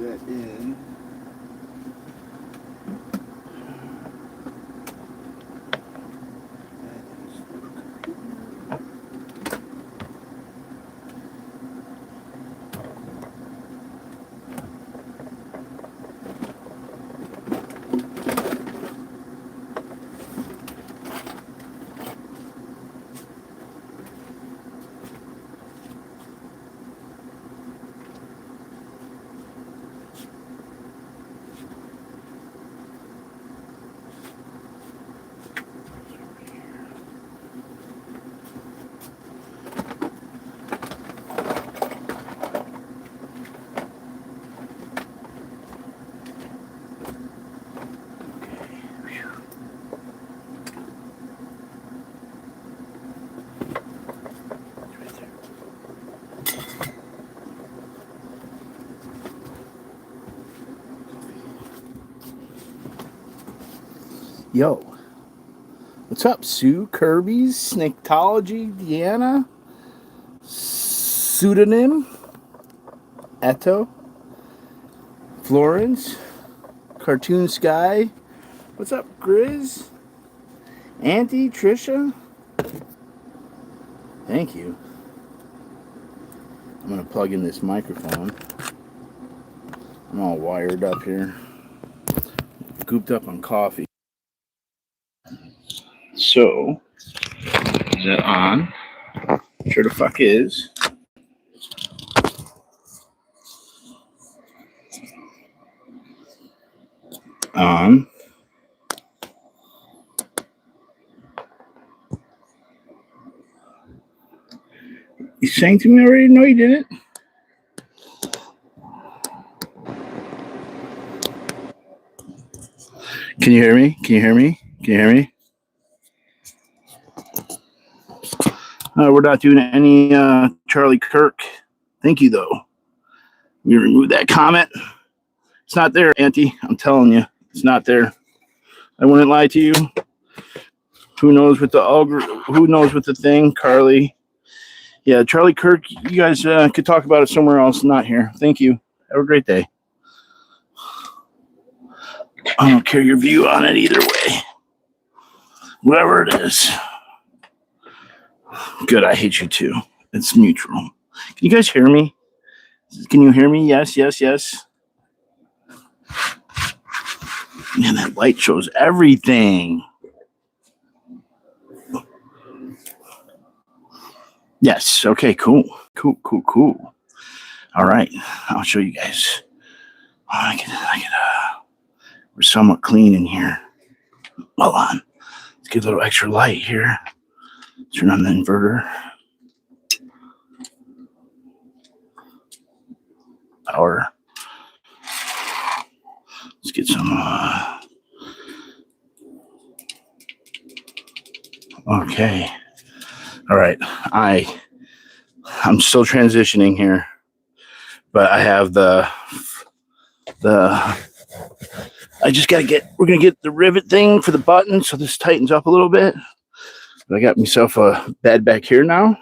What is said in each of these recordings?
that in. Yo, what's up, Sue? Kirby's, Snaketology, Deanna, Pseudonym, Eto, Florence, Cartoon Sky, what's up, Grizz, Auntie, Trisha, thank you. I'm going to plug in this microphone. I'm all wired up here, gooped up on coffee. So, is it on? Sure the fuck is. On. You sang to me already? No, you didn't. Can you hear me? Can you hear me? Can you hear me? We're not doing any Charlie Kirk. Thank you, though. We remove that comment. It's not there, Auntie. I'm telling you, it's not there. I wouldn't lie to you. Who knows with the who knows with the thing, Carly? Yeah, Charlie Kirk. You guys could talk about it somewhere else, not here. Thank you. Have a great day. I don't care your view on it either way. Whatever it is. Good, I hate you too. It's mutual. Can you guys hear me? Can you hear me? Yes, yes, yes. Man, that light shows everything. Yes, okay, cool. Cool. All right, I'll show you guys. We're somewhat clean in here. Hold on. Let's get a little extra light here. Turn on the inverter. Power. Let's get some. Okay. All right. I'm still transitioning here, but I have I just gotta we're gonna get the rivet thing for the button so this tightens up a little bit. But I got myself a bed back here now.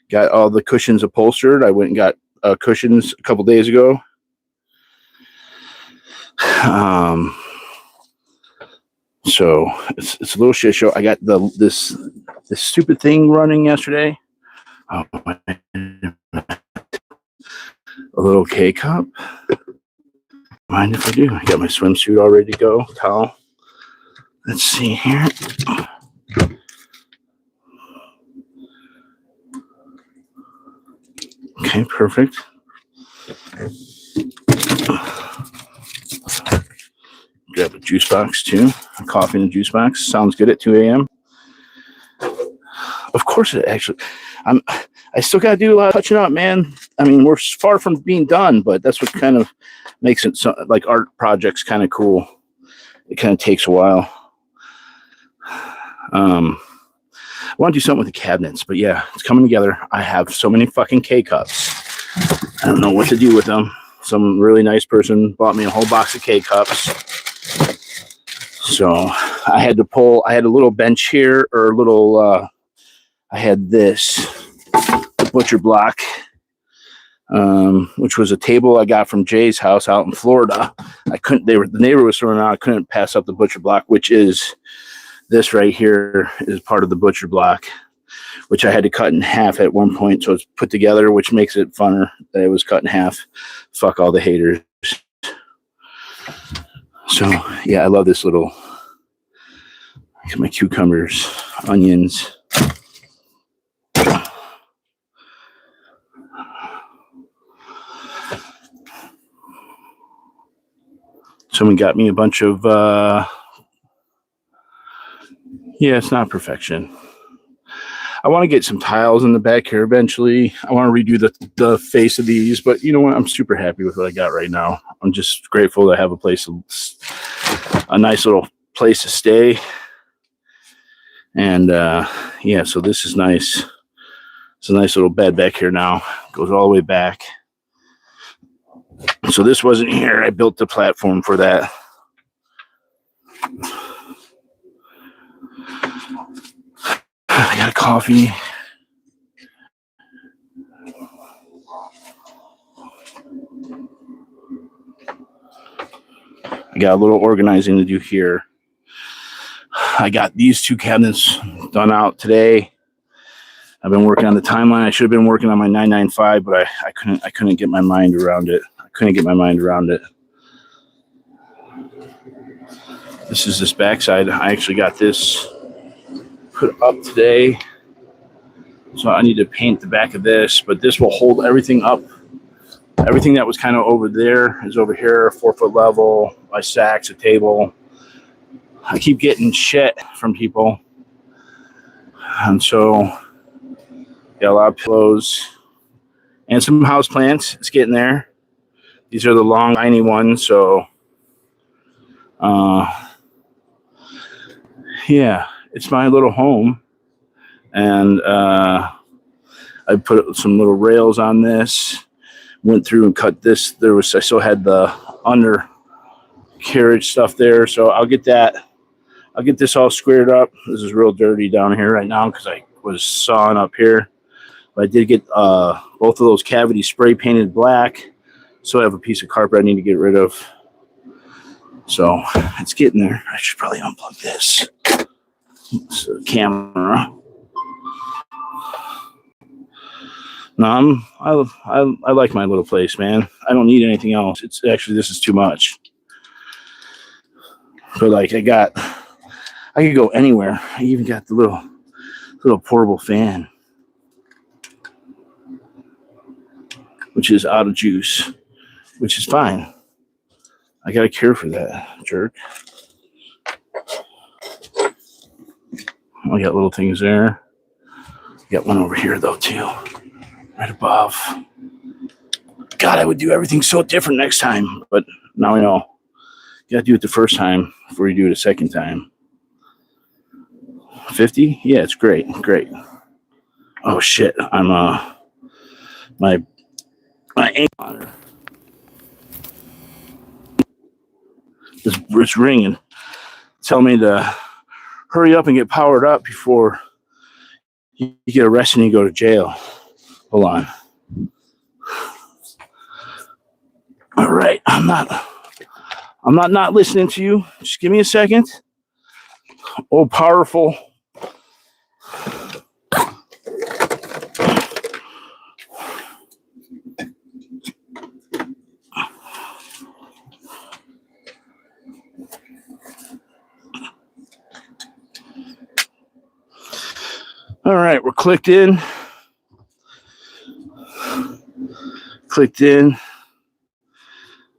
Got all the cushions upholstered. I went and got cushions a couple days ago. So it's a little shit show. I got this stupid thing running yesterday. A little K-cup. Mind if I do? I got my swimsuit all ready to go. Towel. Let's see here. Okay, perfect. Grab a juice box too. A coffee and a juice box. Sounds good at 2 a.m. Of course it actually. I still got to do a lot of touching up, man. I mean, we're far from being done, but that's what kind of makes it so, like art projects kind of cool. It kind of takes a while. I want to do something with the cabinets, but yeah, it's coming together. I have so many fucking K-cups. I don't know what to do with them. Some really nice person bought me a whole box of K-cups. So I had a little bench here, or a little, I had this butcher block which was a table I got from Jay's house out in Florida. The neighbor was throwing out. I couldn't pass up the butcher block, which is this right here is part of the butcher block, which I had to cut in half at one point. So it's put together, which makes it funner that it was cut in half. Fuck all the haters. So yeah, I love this little, my cucumbers, onions. Someone got me a bunch of, yeah, it's not perfection. I want to get some tiles in the back here eventually. I want to redo the face of these, but you know what? I'm super happy with what I got right now. I'm just grateful to have a nice little place to stay. And yeah, so this is nice. It's a nice little bed back here now. Goes all the way back. So this wasn't here. I built the platform for that. I got a coffee. I got a little organizing to do here. I got these two cabinets done out today. I've been working on the timeline. I should have been working on my 995, but I couldn't get my mind around it. This is this backside. I actually got this put up today. So I need to paint the back of this, but this will hold everything up. Everything that was kind of over there is over here, 4-foot level, my stacks, a table. I keep getting shit from people. And so got a lot of pillows and some house plants. It's getting there. These are the long, tiny ones. So, yeah, it's my little home. And I put some little rails on this. Went through and cut this. I still had the undercarriage stuff there. So I'll get this all squared up. This is real dirty down here right now because I was sawing up here. But I did get both of those cavities spray painted black. So I have a piece of carpet I need to get rid of. So it's getting there. I should probably unplug this. It's the camera. No, I like my little place, man. I don't need anything else. It's actually, this is too much. But like I could go anywhere. I even got the little portable fan, which is out of juice, which is fine. I got a cure for that, jerk. I got little things there. Got one over here though too, right above. God, I would do everything so different next time, but now I know. You gotta do it the first time before you do it a second time. 50? Yeah, it's great. Oh shit, I'm my ankle. It's ringing. Tell me to hurry up and get powered up before you get arrested and you go to jail. Hold on. All right, I'm not listening to you. Just give me a second. Oh, powerful. All right, we're clicked in.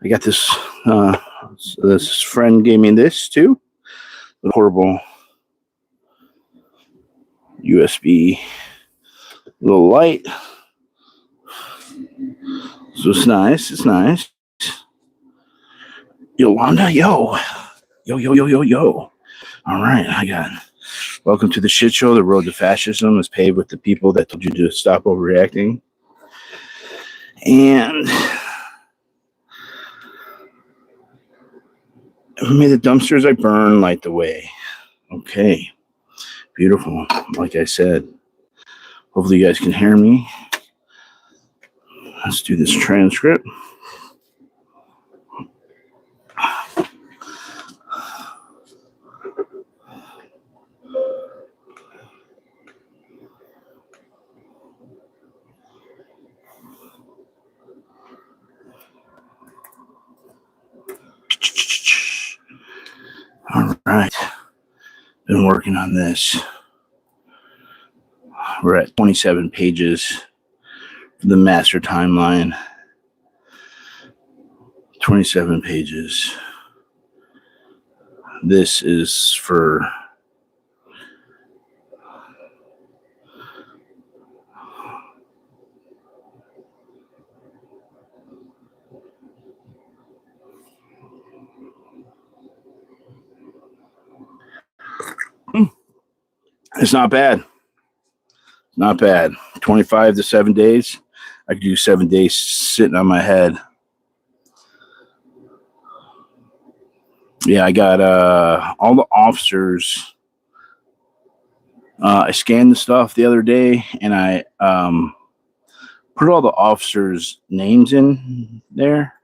I got this. This friend gave me this too. The portable USB little light. So it's nice. Yolanda, yo. All right, I got. Welcome to the shit show. The road to fascism is paved with the people that told you to stop overreacting. And may the dumpsters I burn light the way. Okay. Beautiful. Like I said. Hopefully you guys can hear me. Let's do this transcript. All right. Been working on this. We're at 27 pages for the master timeline. 27 pages. This is for it's not bad. Not bad. 25 to 7 days. I could do 7 days sitting on my head. Yeah, I got all the officers. I scanned the stuff the other day, and I put all the officers' names in there.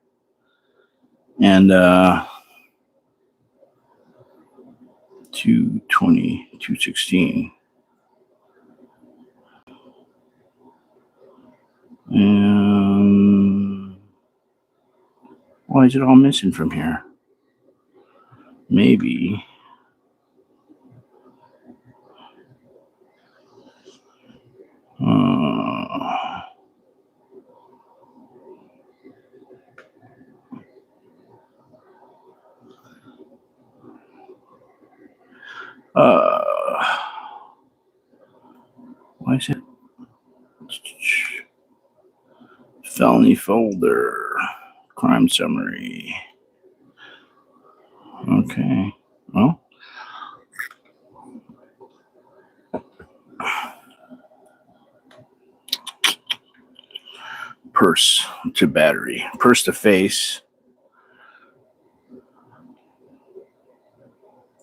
And 220, 216. Why is it all missing from here? Maybe. Why is it? Felony folder. Crime summary. Okay. Well. Purse to battery. Purse to face.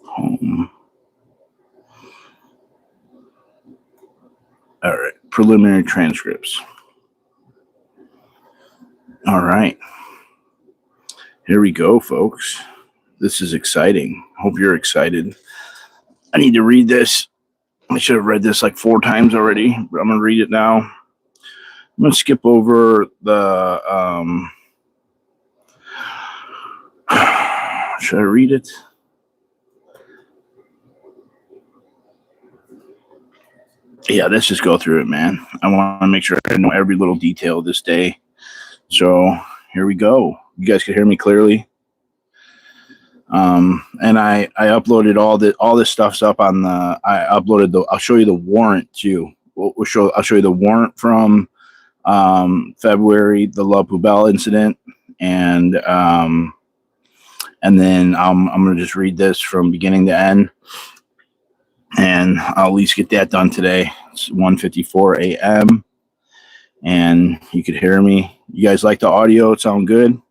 Home. All right. Preliminary transcripts. All right. Here we go, folks. This is exciting. Hope you're excited. I need to read this. I should have read this like 4 times already, but I'm going to read it now. I'm going to skip over the... should I read it? Yeah, let's just go through it, man. I want to make sure I know every little detail this day. So here we go. You guys can hear me clearly. And I uploaded all this stuff's up on the. I uploaded the. I'll show you the warrant too. I'll show you the warrant from February, the La Poubelle incident, and then I'm gonna just read this from beginning to end. And I'll at least get that done today. It's 1:54 a.m. And you could hear me. You guys like the audio? It sound good?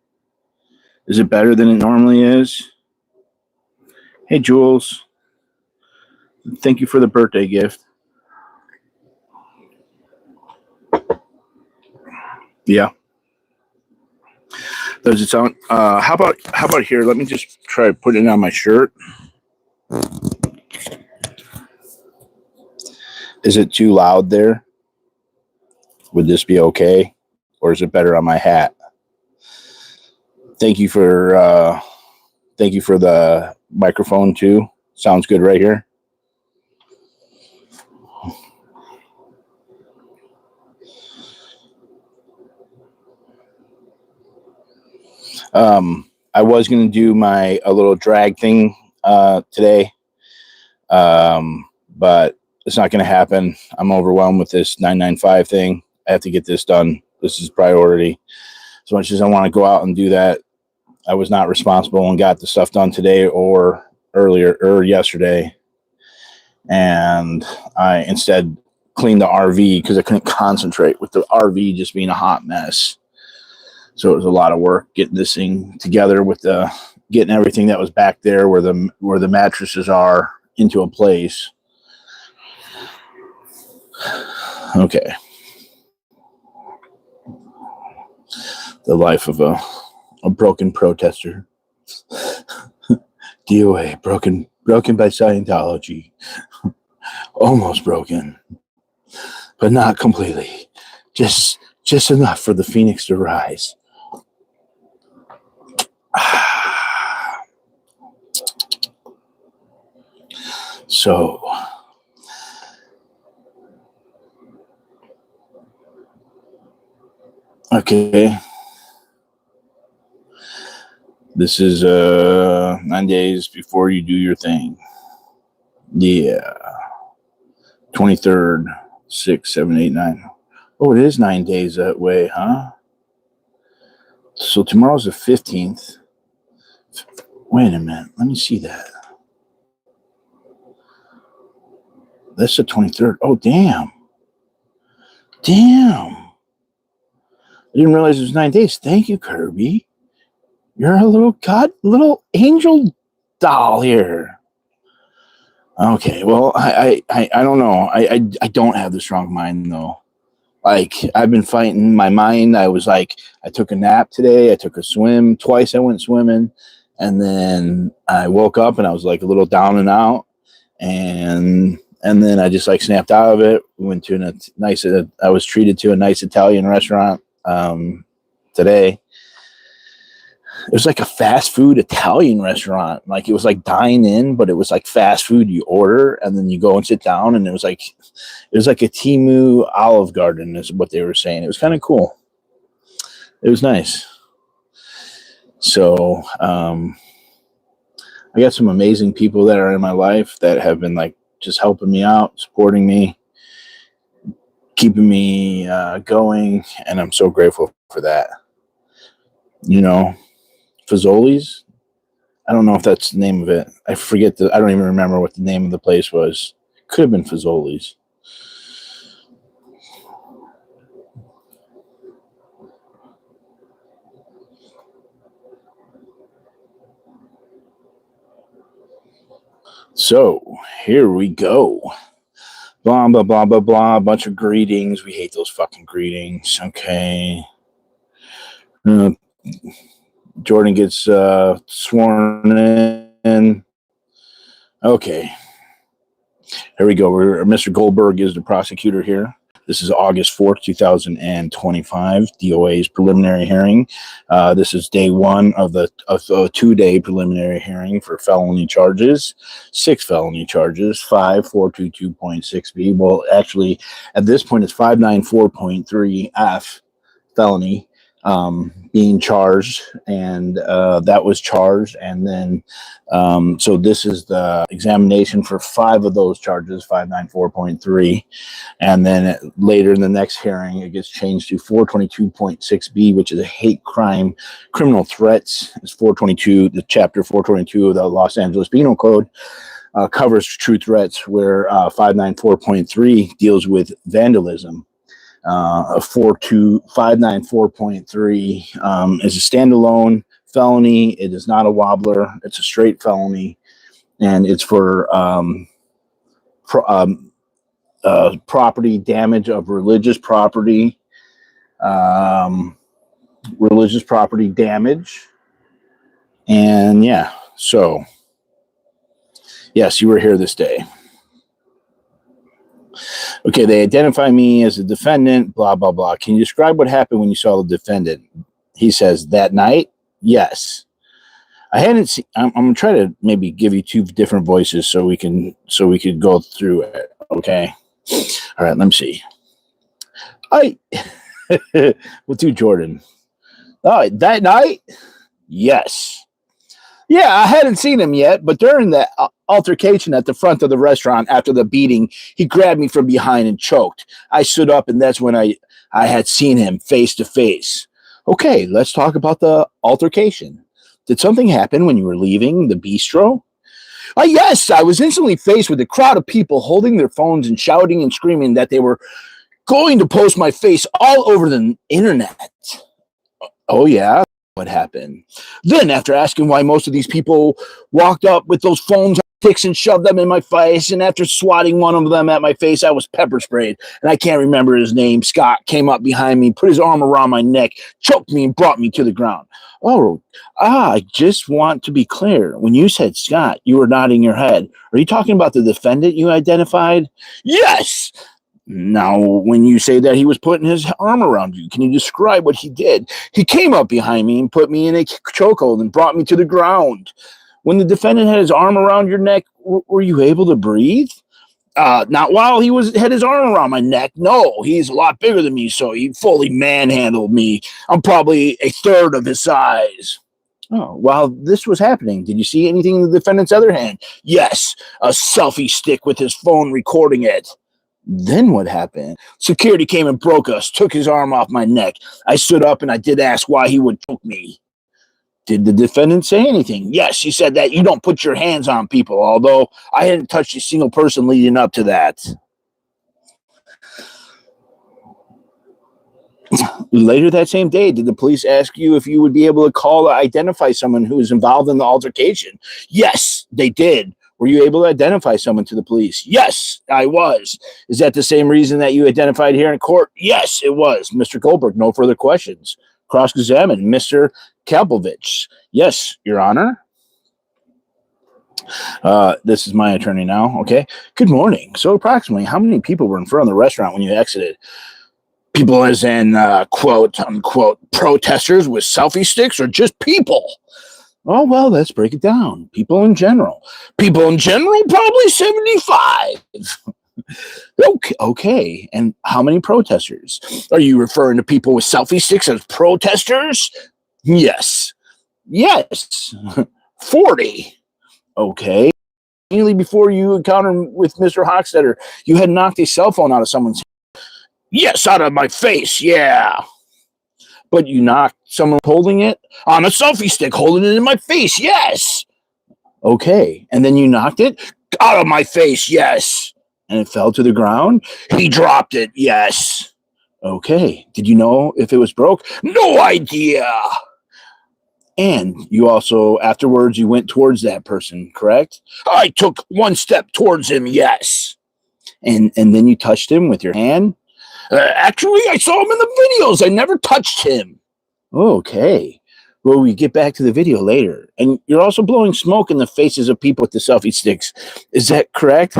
Is it better than it normally is? Hey, Jules. Thank you for the birthday gift. Yeah. Does it sound? How about here? Let me just try putting it on my shirt. Is it too loud there? Would this be okay? Or is it better on my hat? Thank you for the microphone too. Sounds good right here. I was going to do a little drag thing today, but it's not going to happen. I'm overwhelmed with this 995 thing. I have to get this done. This is priority. As much as I want to go out and do that, I was not responsible and got the stuff done today or yesterday. And I instead cleaned the RV because I couldn't concentrate with the RV just being a hot mess. So it was a lot of work getting this thing together with getting everything that was back there where the mattresses are into a place. Okay. The life of a broken protester. D.o.A. broken by Scientology. Almost broken, but not completely. Just enough for the phoenix to rise. So, okay. This is 9 days before you do your thing. Yeah. 23rd, 6, 7, 8, 9. Oh, it is 9 days that way, huh? So tomorrow's the 15th. Wait a minute. Let me see that. That's the 23rd. Oh, damn. Damn. I didn't realize it was 9 days. Thank you, Kirby. You're a little angel doll here. Okay, well, I don't know. I don't have the strong mind, though. Like, I've been fighting my mind. I was like, I took a nap today. I took a swim. Twice I went swimming. And then I woke up and I was like a little down and out. And then I just like snapped out of it. Went to I was treated to a nice Italian restaurant today. It was like a fast food Italian restaurant. Like, it was like dine in, but it was like fast food. You order and then you go and sit down, and it was like a Temu Olive Garden is what they were saying. It was kind of cool. It was nice. So I got some amazing people that are in my life that have been like just helping me out, supporting me, keeping me going, and I'm so grateful for that. You know, Fazoli's. I don't know if that's the name of it. I forget I don't even remember what the name of the place was. Could have been Fazoli's. So here we go. Blah, blah, blah, blah, blah. A bunch of greetings. We hate those fucking greetings. Okay. Jordan gets sworn in. Okay. Here we go. Mr. Goldberg is the prosecutor here. This is August 4th, 2025, D.o.A.'s preliminary hearing. This is day one of a 2-day preliminary hearing for felony charges, 6 felony charges, 5422.6b. Well, actually, at this point, it's 594.3f felony being charged, and that was charged. And then, so this is the examination for 5 of those charges, 594.3. And then later in the next hearing, it gets changed to 422.6b, which is a hate crime, criminal threats. It's 422, the chapter 422 of the Los Angeles Penal Code. Covers true threats, where 594.3 deals with vandalism. 42594.3 is a standalone felony. It is not a wobbler. It's a straight felony, and it's for property damage of religious property, damage, and yeah. So yes, you were here this day. Okay, they identify me as a defendant, blah, blah, blah. Can you describe what happened when you saw the defendant? He says, that night? Yes. I hadn't seen, I'm going to try to maybe give you 2 different voices so we can go through it. Okay. All right, let me see. We'll do Jordan. Oh, that night? Yes. Yeah, I hadn't seen him yet, but during that altercation at the front of the restaurant after the beating, he grabbed me from behind and choked. I stood up, and that's when I had seen him face to face. Okay, let's talk about the altercation. Did something happen when you were leaving the bistro? Yes, I was instantly faced with a crowd of people holding their phones and shouting and screaming that they were going to post my face all over the internet. Oh, yeah? what happened. Then, after asking why most of these people walked up with those phones sticks and shoved them in my face, and after swatting one of them at my face, I was pepper sprayed, and I can't remember his name. Scott came up behind me, put his arm around my neck, choked me, and brought me to the ground. I just want to be clear. When you said Scott, you were nodding your head. Are you talking about the defendant you identified? Yes. Now, when you say that he was putting his arm around you, can you describe what he did? He came up behind me and put me in a chokehold and brought me to the ground. When the defendant had his arm around your neck, were you able to breathe? Not while he had his arm around my neck. No, he's a lot bigger than me, so he fully manhandled me. I'm probably a third of his size. Oh, while this was happening, did you see anything in the defendant's other hand? Yes, a selfie stick with his phone recording it. Then what happened? Security came and broke us, took his arm off my neck. I stood up and I did ask why he would choke me. Did the defendant say anything? Yes, he said that you don't put your hands on people, although I hadn't touched a single person leading up to that. Later that same day, did the police ask you if you would be able to call to identify someone who was involved in the altercation? Yes, they did. Were you able to identify someone to the police? Yes, I was. Is that the same reason that you identified here in court? Yes, it was. Mr. Goldberg, no further questions. Cross-examined. Mr. Kalpovich. Yes, Your Honor. This is my attorney now. Okay. Good morning. So approximately how many people were in front of the restaurant when you exited? People as in, quote, unquote, protesters with selfie sticks, or just people? Oh, well, let's break it down. People in general. People in general, probably 75. Okay. And how many protesters? Are you referring to people with selfie sticks as protesters? Yes. 40. Okay. Immediately before you encountered with Mr. Hochstetter, you had knocked a cell phone out of someone's hand. Yes, out of my face. Yeah. But you knocked someone holding it on a selfie stick, holding it in my face. Yes. Okay. And then you knocked it out of my face. Yes. And it fell to the ground. He dropped it. Yes. Okay. Did you know if it was broke? No idea. And you also, afterwards, you went towards that person, correct? I took one step towards him. Yes. And then you touched him with your hand? Actually, I saw him in the videos. I never touched him. Okay. Well, we get back to the video later. And you're also blowing smoke in the faces of people with the selfie sticks. Is that correct?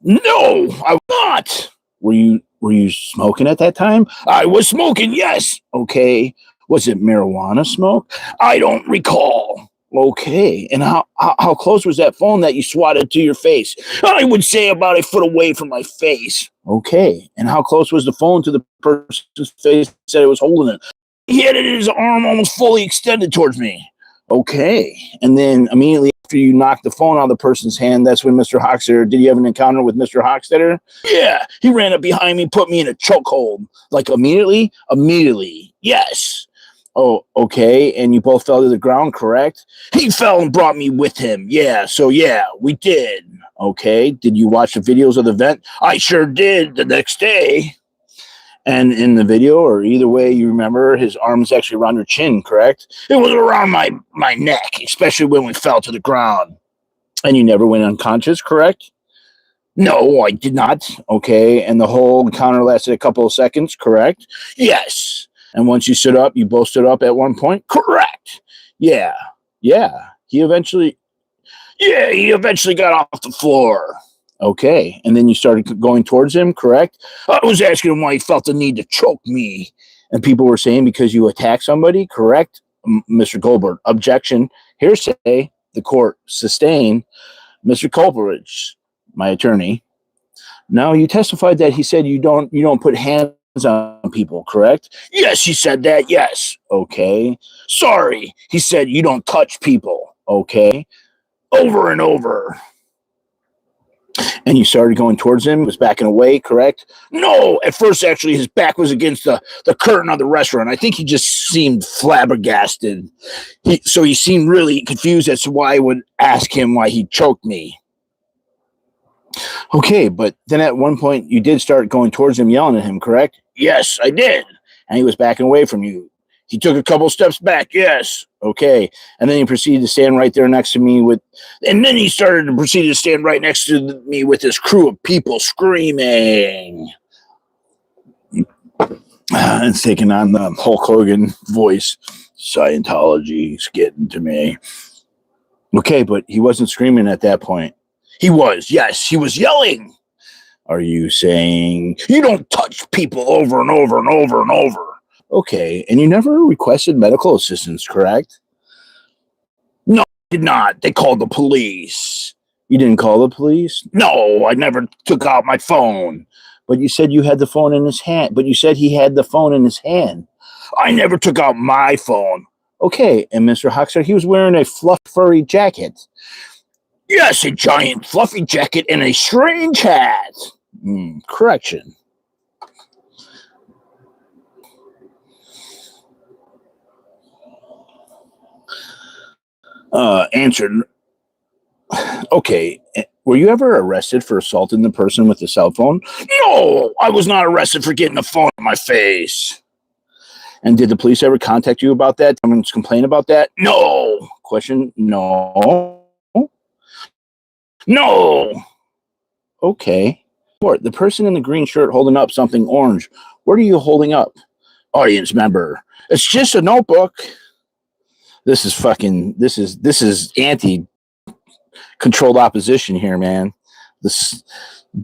No, I'm not. Were you smoking at that time? I was smoking, yes. Okay. Was it marijuana smoke? I don't recall. Okay. And how close was that phone that you swatted to your face? I would say about a foot away from my face. Okay. And how close was the phone to the person's face that it was holding it? He had his arm almost fully extended towards me. Okay. And then immediately after you knocked the phone out of the person's hand, that's when Mr. Hochstetter, did you have an encounter with Mr. Hochstetter? Yeah. He ran up behind me, put me in a chokehold. Like immediately? Immediately. Yes. Oh, okay. And you both fell to the ground, correct? He fell and brought me with him. Yeah. So yeah, we did. Okay. Did you watch the videos of the event? I sure did the next day. And in the video, or either way, you remember his arm was actually around your chin, correct? It was around my neck, especially when we fell to the ground. And you never went unconscious, correct? No, I did not. Okay. And the whole encounter lasted a couple of seconds, correct? Yes. And once you stood up, you both stood up at one point? Correct. Yeah. He eventually got off the floor. Okay. And then you started going towards him, correct? I was asking him why he felt the need to choke me. And people were saying because you attacked somebody, correct? Mr. Goldberg, objection, hearsay, the court sustained. Mr. Kolberich, my attorney. Now you testified that he said you don't put hands on people, correct? Yes, he said that. Yes. Okay. Sorry. He said you don't touch people. Okay. Over and over. And you started going towards him, was backing away, correct? No, at first, actually, his back was against the curtain of the restaurant. I think he just seemed flabbergasted. So he seemed really confused as to why I would ask him why he choked me. Okay, but then at one point, you did start going towards him, yelling at him, correct? Yes, I did. And he was backing away from you. He took a couple steps back. Yes. Okay. And then he proceeded to stand right there next to me and then he started to proceed to stand right next to me with this crew of people screaming. And it's taking on the Hulk Hogan voice. Scientology's getting to me. Okay, but he wasn't screaming at that point. He was. Yes, he was yelling. Are you saying you don't touch people over and over and over and over? Okay, and you never requested medical assistance, correct? No, I did not. They called the police. You didn't call the police? No, I never took out my phone. But you said you had the phone in his hand. But you said he had the phone in his hand. I never took out my phone. Okay, and Mr. Hochstetter, he was wearing a furry jacket. Yes, a giant fluffy jacket and a strange hat. Correction. Answered. Okay, were you ever arrested for assaulting the person with the cell phone? No, I was not arrested for getting a phone in my face. And did the police ever contact you about that? Someone's complain about that? No. Question, no. No. Okay. The person in the green shirt holding up something orange. What are you holding up? Audience member. It's just a notebook. This is anti-controlled opposition here, man. This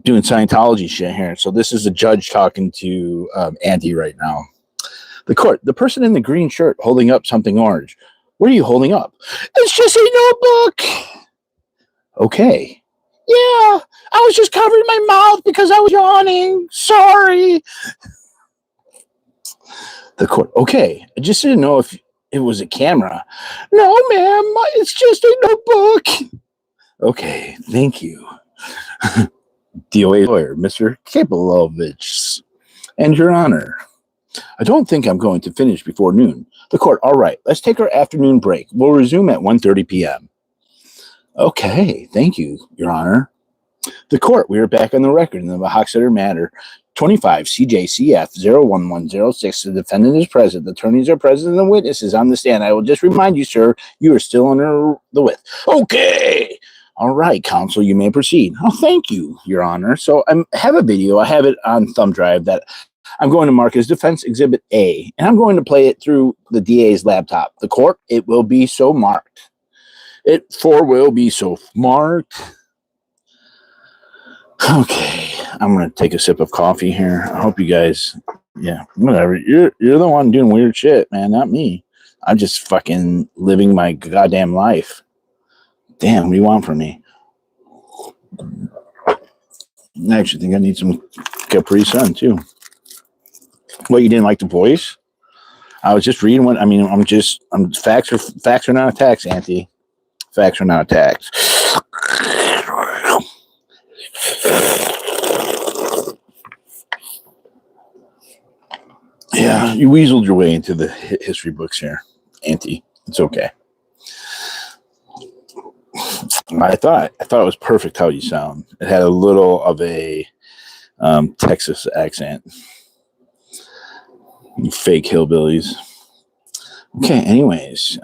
doing Scientology shit here. So this is a judge talking to anti right now. The court, the person in the green shirt holding up something orange. What are you holding up? It's just a notebook. Okay. Yeah, I was just covering my mouth because I was yawning. Sorry. The court, okay. I just didn't know if it was a camera. No, ma'am, it's just a notebook. Okay, thank you. D.o.A. lawyer, Mr. Kapelovich, and Your Honor. I don't think I'm going to finish before noon. The court, all right, let's take our afternoon break. We'll resume at 1:30 p.m. Okay, thank you, Your Honor. The court, we are back on the record in the Hochstetter matter. 25 CJCF 01106. The defendant is present. The attorneys are present and the witness is on the stand. I will just remind you, sir, you are still under the with. Okay. All right, counsel, you may proceed. Oh, thank you, Your Honor. So I have a video. I have it on thumb drive that I'm going to mark as Defense Exhibit A, and I'm going to play it through the DA's laptop. The court, it will be so marked. It will be so marked. Okay, I'm going to take a sip of coffee here. I hope you guys, yeah, whatever. You're the one doing weird shit, man, not me. I'm just fucking living my goddamn life. Damn, what do you want from me? I actually think I need some Capri Sun, too. What, you didn't like the voice? I was just reading what, facts are not attacks, Auntie. Facts are not attacks. Yeah, you weaseled your way into the history books here, Auntie. It's okay. I thought it was perfect how you sound. It had a little of a Texas accent. You fake hillbillies. Okay, anyways.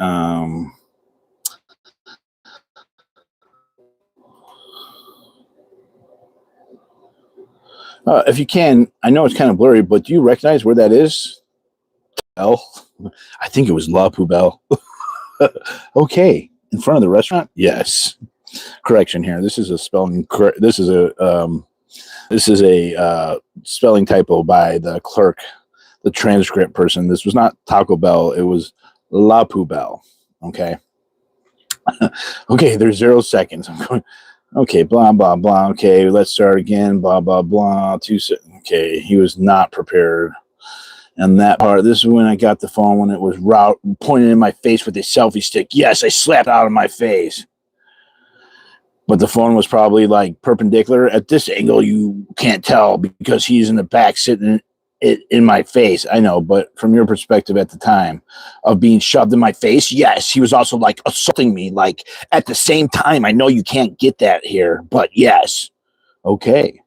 If you can, I know it's kind of blurry, but do you recognize where that is? Bell? I think it was La Poubelle. Okay, in front of the restaurant? Yes. Correction here. This is a spelling. This is a spelling typo by the clerk, the transcript person. This was not Taco Bell. It was La Poubelle. Okay. Okay. There's 0 seconds. I'm going. Okay, blah, blah, blah. Okay, let's start again. Blah, blah, blah. Okay, he was not prepared. And that part, this is when I got the phone, when it was pointed in my face with a selfie stick. Yes, I slapped out of my face. But the phone was probably like perpendicular. At this angle, you can't tell because he's in the back sitting in my face. I know, but from your perspective at the time of being shoved in my face, yes, he was also like assaulting me. Like at the same time, I know you can't get that here, but yes. Okay.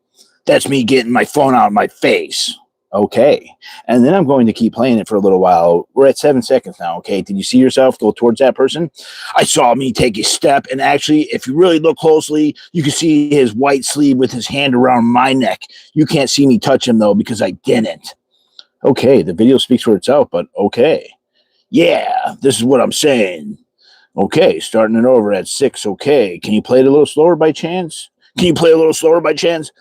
That's me getting my phone out of my face. Okay. And then I'm going to keep playing it for a little while. We're at 7 seconds now. Okay. Did you see yourself go towards that person? I saw me take a step. And actually, if you really look closely, you can see his white sleeve with his hand around my neck. You can't see me touch him, though, because I didn't. Okay. The video speaks for itself, but okay. Yeah, this is what I'm saying. Okay. Starting it over at 6. Okay. Can you play it a little slower by chance? Can you play a little slower by chance?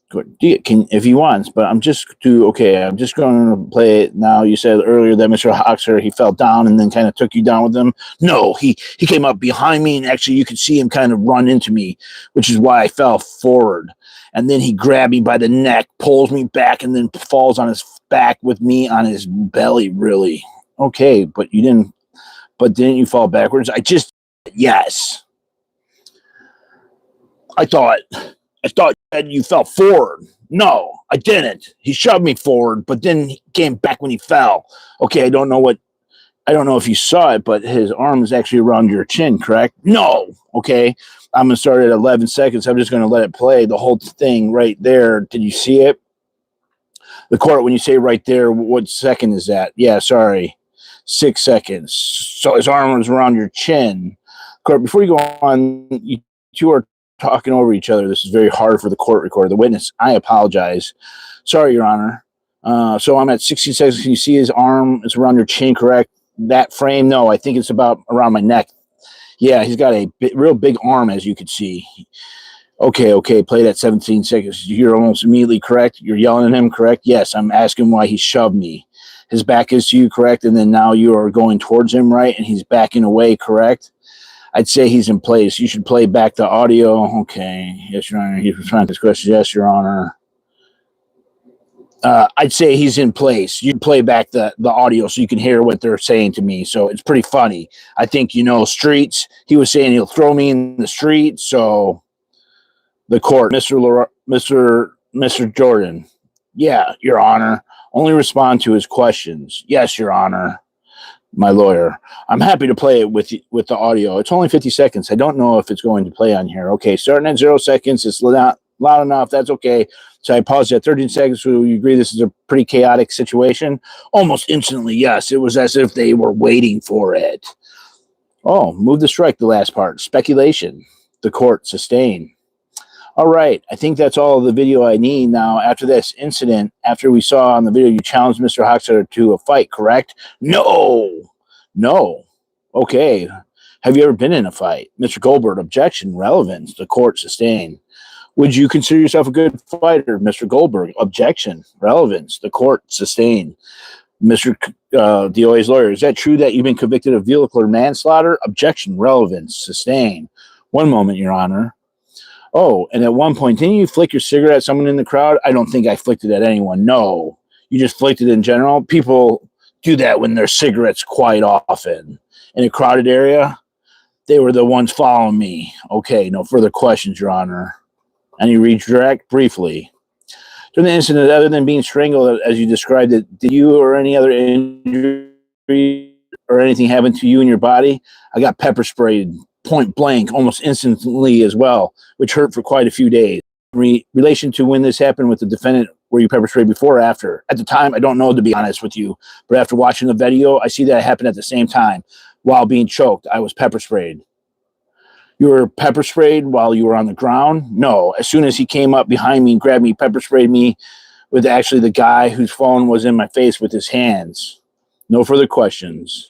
Good. Can if he wants, but I'm just going to play it now. You said earlier that Mr. Hochstetter, he fell down and then kind of took you down with him. No, he came up behind me, and actually you could see him kind of run into me, which is why I fell forward. And then he grabbed me by the neck, pulls me back, and then falls on his back with me on his belly. Really? Okay, but you didn't. But didn't you fall backwards? Yes. I thought you fell forward. No, I didn't. He shoved me forward, but then he came back when he fell. Okay, I don't know if you saw it, but his arm is actually around your chin, correct? No. Okay, I'm going to start at 11 seconds. I'm just going to let it play the whole thing right there. Did you see it? The court, when you say right there, what second is that? Yeah, sorry. 6 seconds. So his arm was around your chin. Court, before you go on, you two are talking over each other. This is very hard for the court recorder. The witness, I apologize. Sorry, Your Honor. So I'm at 60 seconds. Can you see his arm? It's around your chin, correct? That frame? No, I think it's about around my neck. Yeah, he's got a real big arm, as you could see. Okay. Play that 17 seconds. You're almost immediately correct. You're yelling at him, correct? Yes, I'm asking why he shoved me. His back is to you, correct? And then now you are going towards him, right? And he's backing away, correct? I'd say he's in place. You should play back the audio. Okay. Yes, Your Honor. He's responding to this question. Yes, Your Honor. I'd say he's in place. You play back the audio so you can hear what they're saying to me. So it's pretty funny. I think, streets. He was saying he'll throw me in the street. So the court, Mr. Jordan. Yeah, Your Honor. Only respond to his questions. Yes, Your Honor. My lawyer. I'm happy to play it with the audio. It's only 50 seconds. I don't know if it's going to play on here. Okay, starting at 0 seconds. It's not loud enough. That's okay. So I paused at 13 seconds. So you agree this is a pretty chaotic situation? Almost instantly, yes. It was as if they were waiting for it. Oh, move to strike the last part. Speculation. The court sustain. All right. I think that's all the video I need now. After this incident, after we saw on the video, you challenged Mr. Hochstetter to a fight, correct? No. Okay. Have you ever been in a fight? Mr. Goldberg, objection, relevance. The court sustain. Would you consider yourself a good fighter? Mr. Goldberg, objection, relevance. The court sustain. Mr. D.o.A.'s lawyer, is that true that you've been convicted of vehicular manslaughter? Objection, relevance, sustain. One moment, Your Honor. Oh, and at one point, didn't you flick your cigarette at someone in the crowd? I don't think I flicked it at anyone. No. You just flicked it in general? People do that when there's cigarettes quite often. In a crowded area, they were the ones following me. Okay, no further questions, Your Honor. Any redirect? Briefly. During the incident, other than being strangled, as you described it, did you or any other injury or anything happen to you in your body? I got pepper sprayed point blank almost instantly as well, which hurt for quite a few days. Relation to when this happened with the defendant, were you pepper sprayed before or after? At the time, I don't know, to be honest with you, but after watching the video, I see that it happened at the same time. While being choked, I was pepper sprayed. You were pepper sprayed while you were on the ground? No. As soon as he came up behind me and grabbed me, pepper sprayed me with actually the guy whose phone was in my face with his hands. No further questions.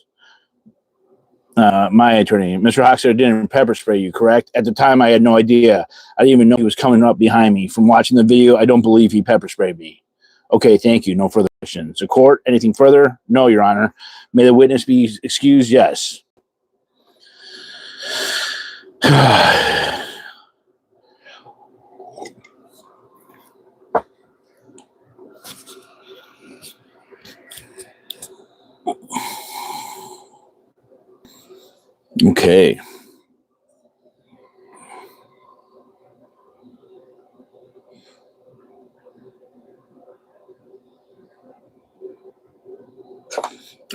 My attorney, Mr. Hochstetter didn't pepper spray you, correct? At the time, I had no idea. I didn't even know he was coming up behind me. From watching the video, I don't believe he pepper sprayed me. Okay, thank you. No further questions. The court, anything further? No, Your Honor. May the witness be excused? Yes. Okay.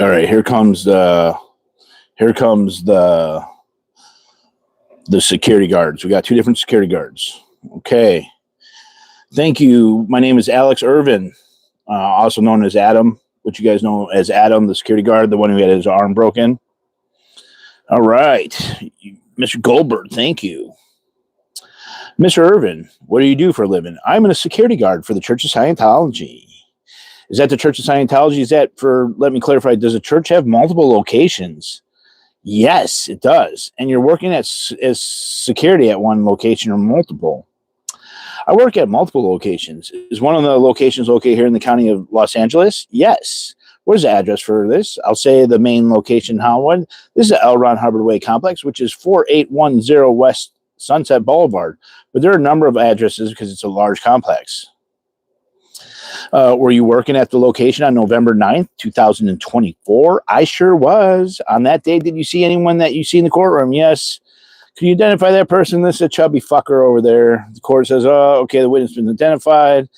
All right, here comes the security guards. We got two different security guards. Okay. Thank you. My name is Alex Irvin. also known as Adam, which you guys know as Adam, the security guard, the one who had his arm broken. All right. Mr. Goldberg, thank you. Mr. Irvin, what do you do for a living? I'm a security guard for the Church of Scientology. Is that the Church of Scientology? Is that for, let me clarify, does the church have multiple locations? Yes, it does. And you're working as security at one location or multiple. I work at multiple locations. Is one of the locations located here in the county of Los Angeles? Yes. What is the address for this? I'll say the main location, Hollywood. This is the L. Ron Hubbard Way Complex, which is 4810 West Sunset Boulevard. But there are a number of addresses because it's a large complex. Were you working at the location on November 9th, 2024? I sure was. On that day, did you see anyone that you see in the courtroom? Yes. Can you identify that person? This is a chubby fucker over there. The court says, oh, okay, the witness has been identified.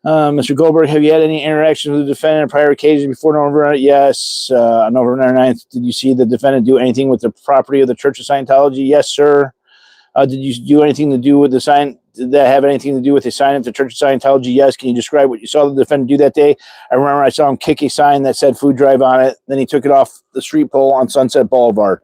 Mr. Goldberg, have you had any interactions with the defendant on prior occasions before November 9th? Yes. On November 9th, did you see the defendant do anything with the property of the Church of Scientology? Yes, sir. Did you do anything to do with the sign? Did that have anything to do with the sign at the Church of Scientology? Yes. Can you describe what you saw the defendant do that day? I remember I saw him kick a sign that said food drive on it. Then he took it off the street pole on Sunset Boulevard.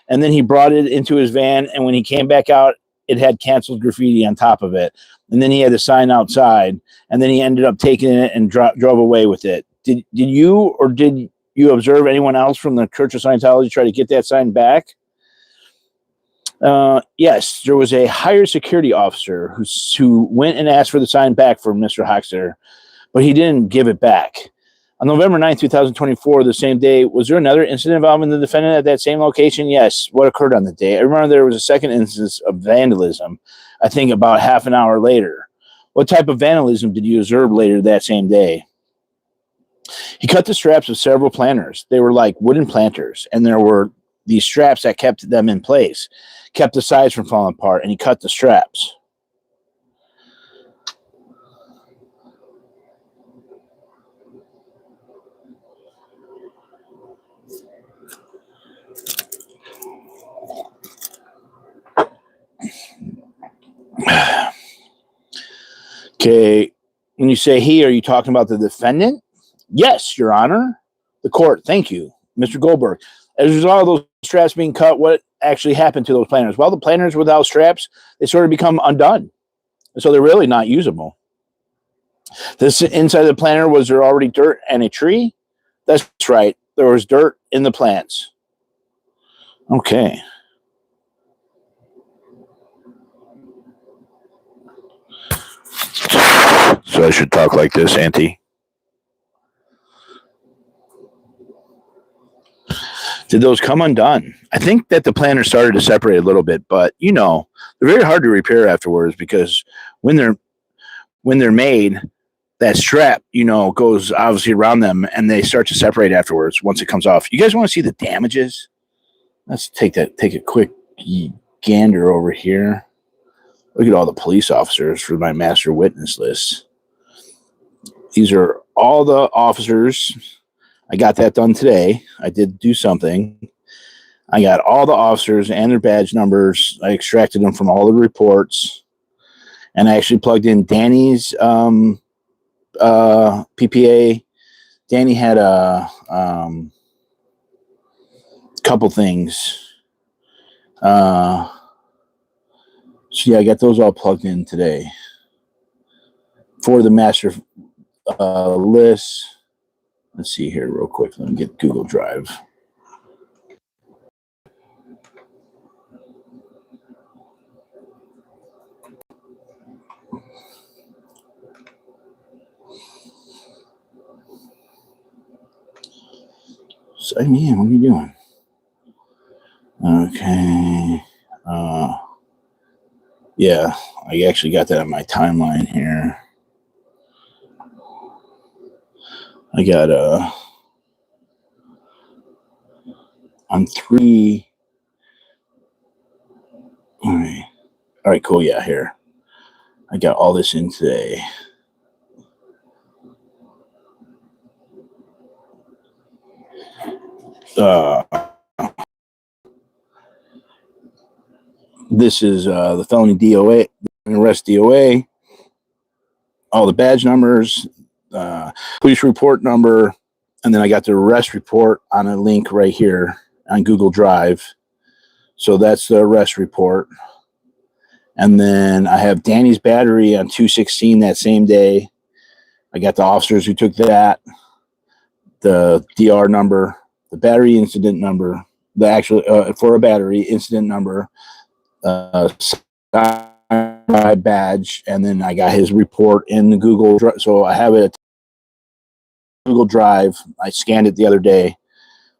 And then he brought it into his van. And when he came back out, it had canceled graffiti on top of it. And then he had the sign outside. And then he ended up taking it and drove away with it. Did you observe anyone else from the Church of Scientology try to get that sign back? Yes, there was a higher security officer who went and asked for the sign back from Mr. Hochstetter, but he didn't give it back. On November 9th, 2024, the same day, was there another incident involving the defendant at that same location? Yes. What occurred on the day? I remember there was a second instance of vandalism, I think about half an hour later. What type of vandalism did you observe later that same day? He cut the straps of several planters. They were like wooden planters, and there were these straps that kept them in place, kept the sides from falling apart, and he cut the straps. Okay, when you say he, are you talking about the defendant? Yes, Your Honor. The court, thank you. Mr. Goldberg, as a result of those straps being cut, what actually happened to those planters? Well, the planters without straps, they sort of become undone. So they're really not usable. This inside the planter, was there already dirt and a tree? That's right. There was dirt in the plants. Okay. So I should talk like this, Auntie. Did those come undone? I think that the planters started to separate a little bit, but you know, they're very hard to repair afterwards because when they're made, that strap, you know, goes obviously around them and they start to separate afterwards once it comes off. You guys want to see the damages? Let's take a quick gander over here. Look at all the police officers for my master witness list. These are all the officers. I got that done today. I did do something. I got all the officers and their badge numbers. I extracted them from all the reports. And I actually plugged in Danny's PPA. Danny had a couple things. So yeah, I got those all plugged in today for the master list. Let's see here real quick. Let me get Google Drive. So, yeah, what are you doing? Okay. Yeah, I actually got that on my timeline here. I got on 3. All right, cool. Yeah, here. I got all this in today. This is the felony D.o.A, arrest D.o.A, all the badge numbers, police report number, and then I got the arrest report on a link right here on Google Drive. So that's the arrest report. And then I have Danny's battery on 2/16 that same day. I got the officers who took that, the DR number, the battery incident number, the actual for a battery incident number, badge, and then I got his report in the Google Drive. So I have it Google Drive. I scanned it the other day.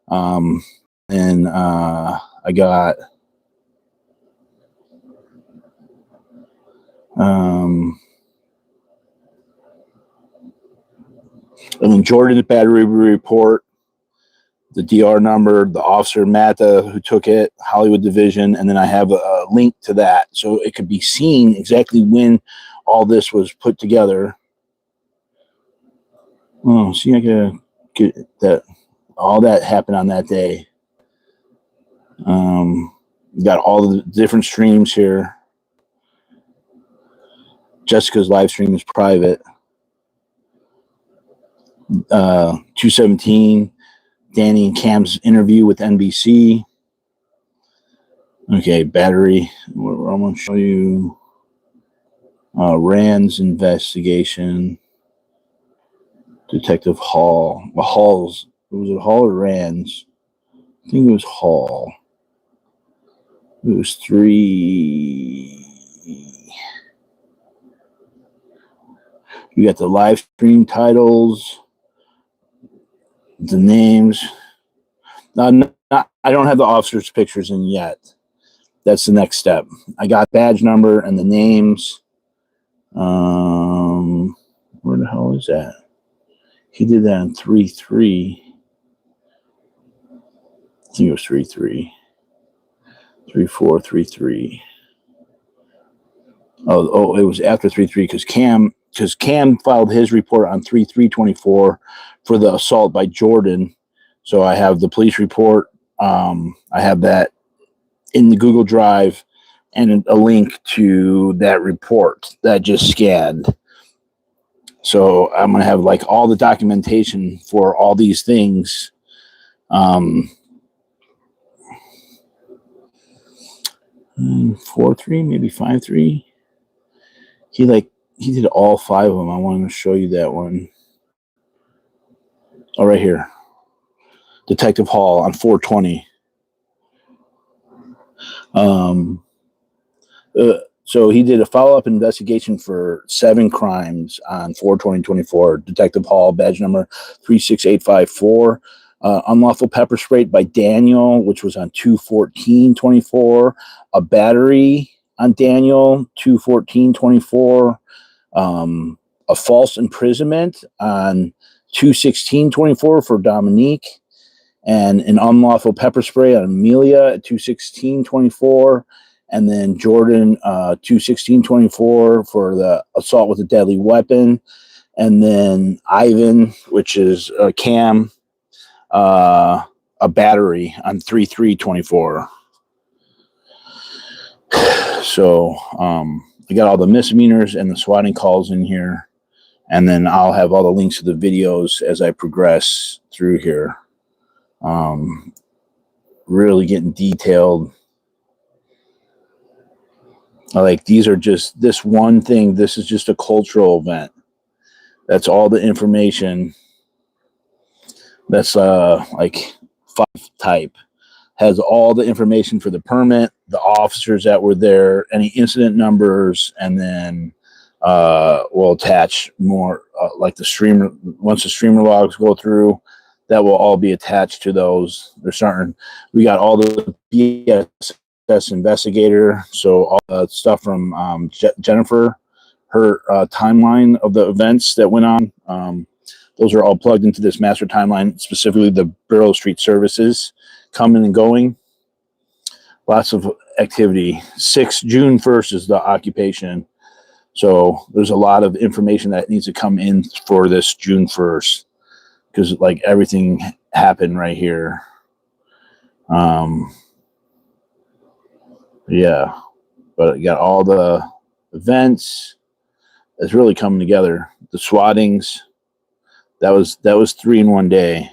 And I got and then Jordan's battery report, the DR number, the officer Mata who took it, Hollywood Division, and then I have a link to that, so it could be seen exactly when all this was put together. Oh, see, I gotta get that. All that happened on that day. Got all the different streams here. Jessica's live stream is private. 2/17. Danny and Cam's interview with NBC. Okay, battery. I'm going to show you Rand's investigation. Detective Hall. Well, Hall's. Was it Hall or Rand's? I think it was Hall. It was 3. You got the live stream titles, the names. I don't have the officers' pictures in yet. That's the next step. I got badge number and the names. Where the hell is that? He did that on 3/3. I think it was 3/3. 3/4, 3/3. Oh, it was after 3/3 because Cam filed his report on 3/3/24 for the assault by Jordan. So I have the police report. I have that in the Google Drive and a link to that report that I just scanned. So I'm going to have like all the documentation for all these things. 4/3, maybe 5/3. He did all 5 of them. I wanted to show you that one. Oh, right here. Detective Hall on 4/20. So he did a follow-up investigation for 7 crimes on 4/20/24. Detective Hall, badge number 36854. Unlawful pepper spray by Daniel, which was on 2/14/24. A battery on Daniel, 2/14/24. A false imprisonment on 2/16/24 for Dominique. And an unlawful pepper spray on Amelia at 2/16/24. And then Jordan, 2/16/24 for the assault with a deadly weapon. And then Ivan, which is Cam, a battery on 3/3/24. So I got all the misdemeanors and the swatting calls in here. And then I'll have all the links to the videos as I progress through here. Really getting detailed. Like, these are just this one thing. This is just a cultural event. That's all the information. That's like 5 type. Has all the information for the permit, the officers that were there, any incident numbers, and then we'll attach more like the streamer. Once the streamer logs go through, that will all be attached to those. They're starting. We got all the BSS investigator, so all the stuff from Jennifer, her timeline of the events that went on. Those are all plugged into this master timeline, specifically the Borough Street services coming and going. Lots of activity. June 1st is the occupation. So there's a lot of information that needs to come in for this June 1st because like everything happened right here. Yeah, but you got all the events. It's really coming together. The swattings. That was 3 in one day.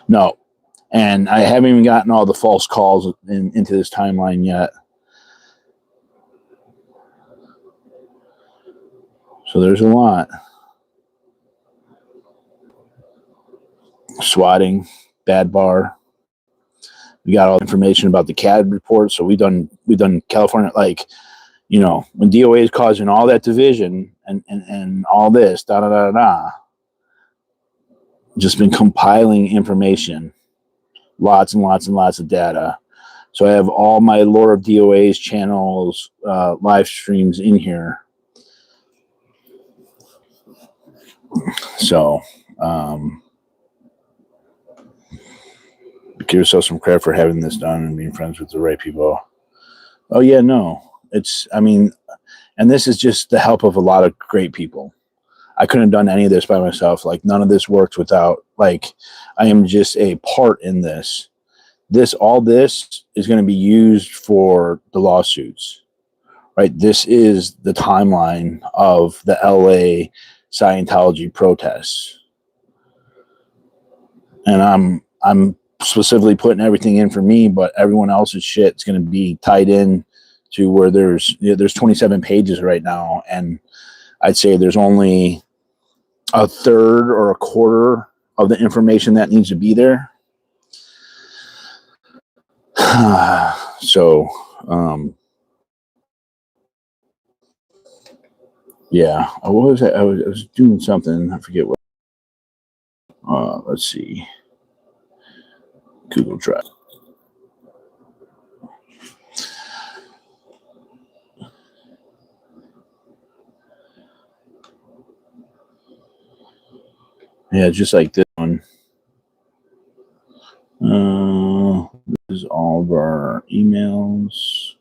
No. And I haven't even gotten all the false calls into this timeline yet. So there's a lot. Swatting, bad bar. We got all the information about the CAD report. So we've done California, like, you know, when D.o.A is causing all that division and all this, just been compiling information, lots and lots and lots of data. So I have all my Lore of D.o.A's channels, live streams in here. So, give yourself some credit for having this done and being friends with the right people. Oh yeah, no, I mean, and this is just the help of a lot of great people. I couldn't have done any of this by myself. Like, none of this works without, like, I am just a part in this. All this is going to be used for the lawsuits, right? This is the timeline of the LA Scientology protests. And I'm specifically putting everything in for me, but everyone else's shit is going to be tied in to where there's 27 pages right now. And I'd say there's only a third or a quarter of the information that needs to be there. So, yeah, what was I was doing something. I forget what. Let's see. Google Drive. Yeah, just like this one. This is all of our emails.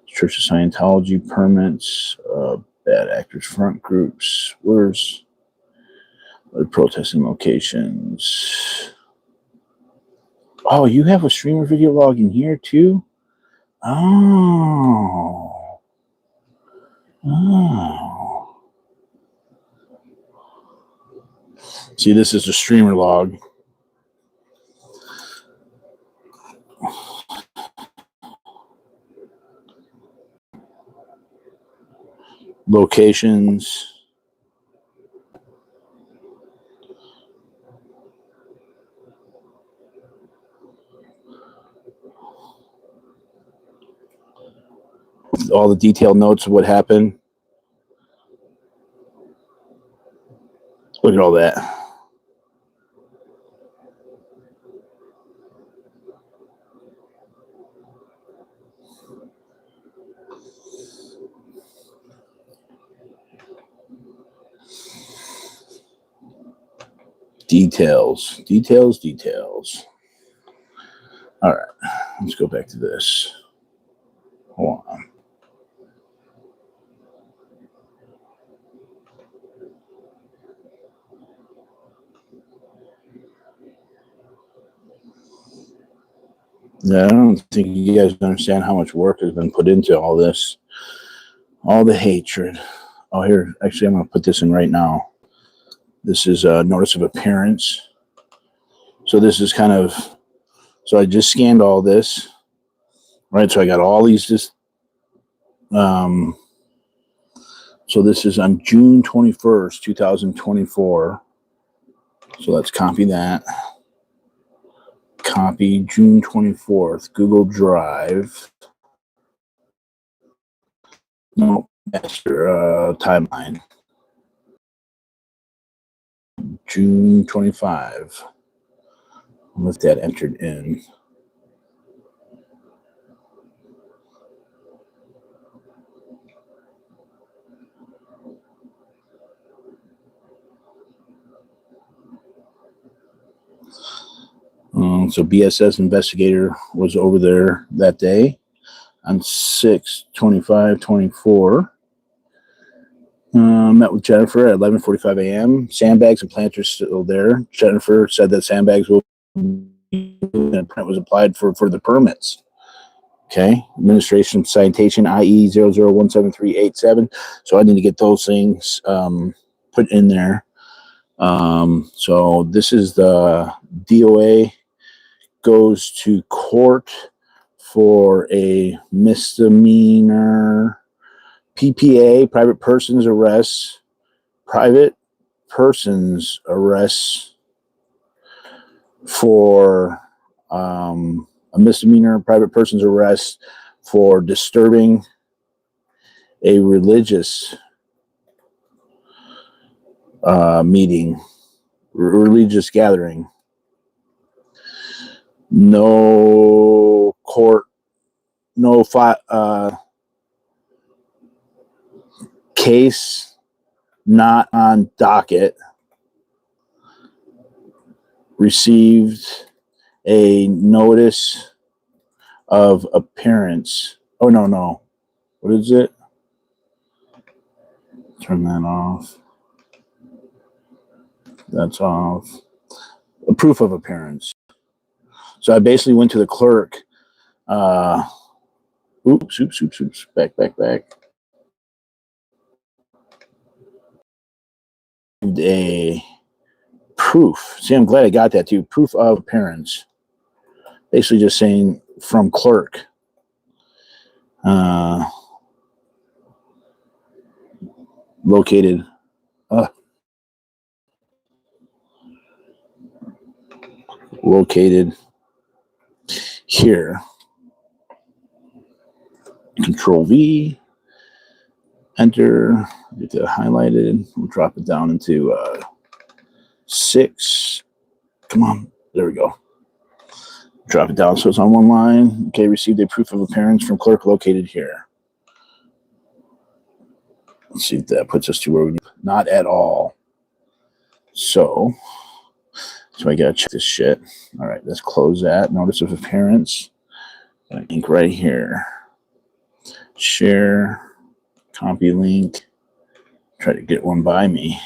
Church of Scientology permits. Bad actors front groups. Where's other protesting locations? Oh, you have a streamer video log in here too? Oh. See, this is the streamer log. Locations. All the detailed notes of what happened. Look at all that. Details. All right, let's go back to this. Hold on. Yeah, I don't think you guys understand how much work has been put into all this. All the hatred. Oh, here, actually, I'm going to put this in right now. This is a notice of appearance. So this is kind of, so I just scanned all this, right? So I got all these just, so this is on June 21st, 2024. So let's copy that. Copy June 24th, Google Drive. No, master timeline. June 25. With that entered in. So BSS investigator was over there that day on 6/25/24. Met with Jennifer at 11:45 a.m. Sandbags and planters still there. Jennifer said that sandbags will be, and print was applied for the permits. Okay, administration citation IE 0017387. So I need to get those things put in there. So this is the D.O.A. goes to court for a misdemeanor PPA, private person's arrest for a misdemeanor private person's arrest for disturbing a religious meeting, religious gathering. No court, no case not on docket. Received a notice of appearance. Oh, no. What is it? Turn that off. That's off. A proof of appearance. So I basically went to the clerk. Oops. Back. A proof. See, I'm glad I got that too. Proof of appearance. Basically just saying from clerk. Located. Located here. Control V. Enter. Get that highlighted. We'll drop it down into 6. Come on. There we go. Drop it down so it's on one line. Okay, received a proof of appearance from clerk located here. Let's see if that puts us to where we need. Not at all. So I gotta check this shit. All right, let's close that. Notice of appearance. Link right here. Share. Copy link. Try to get one by me.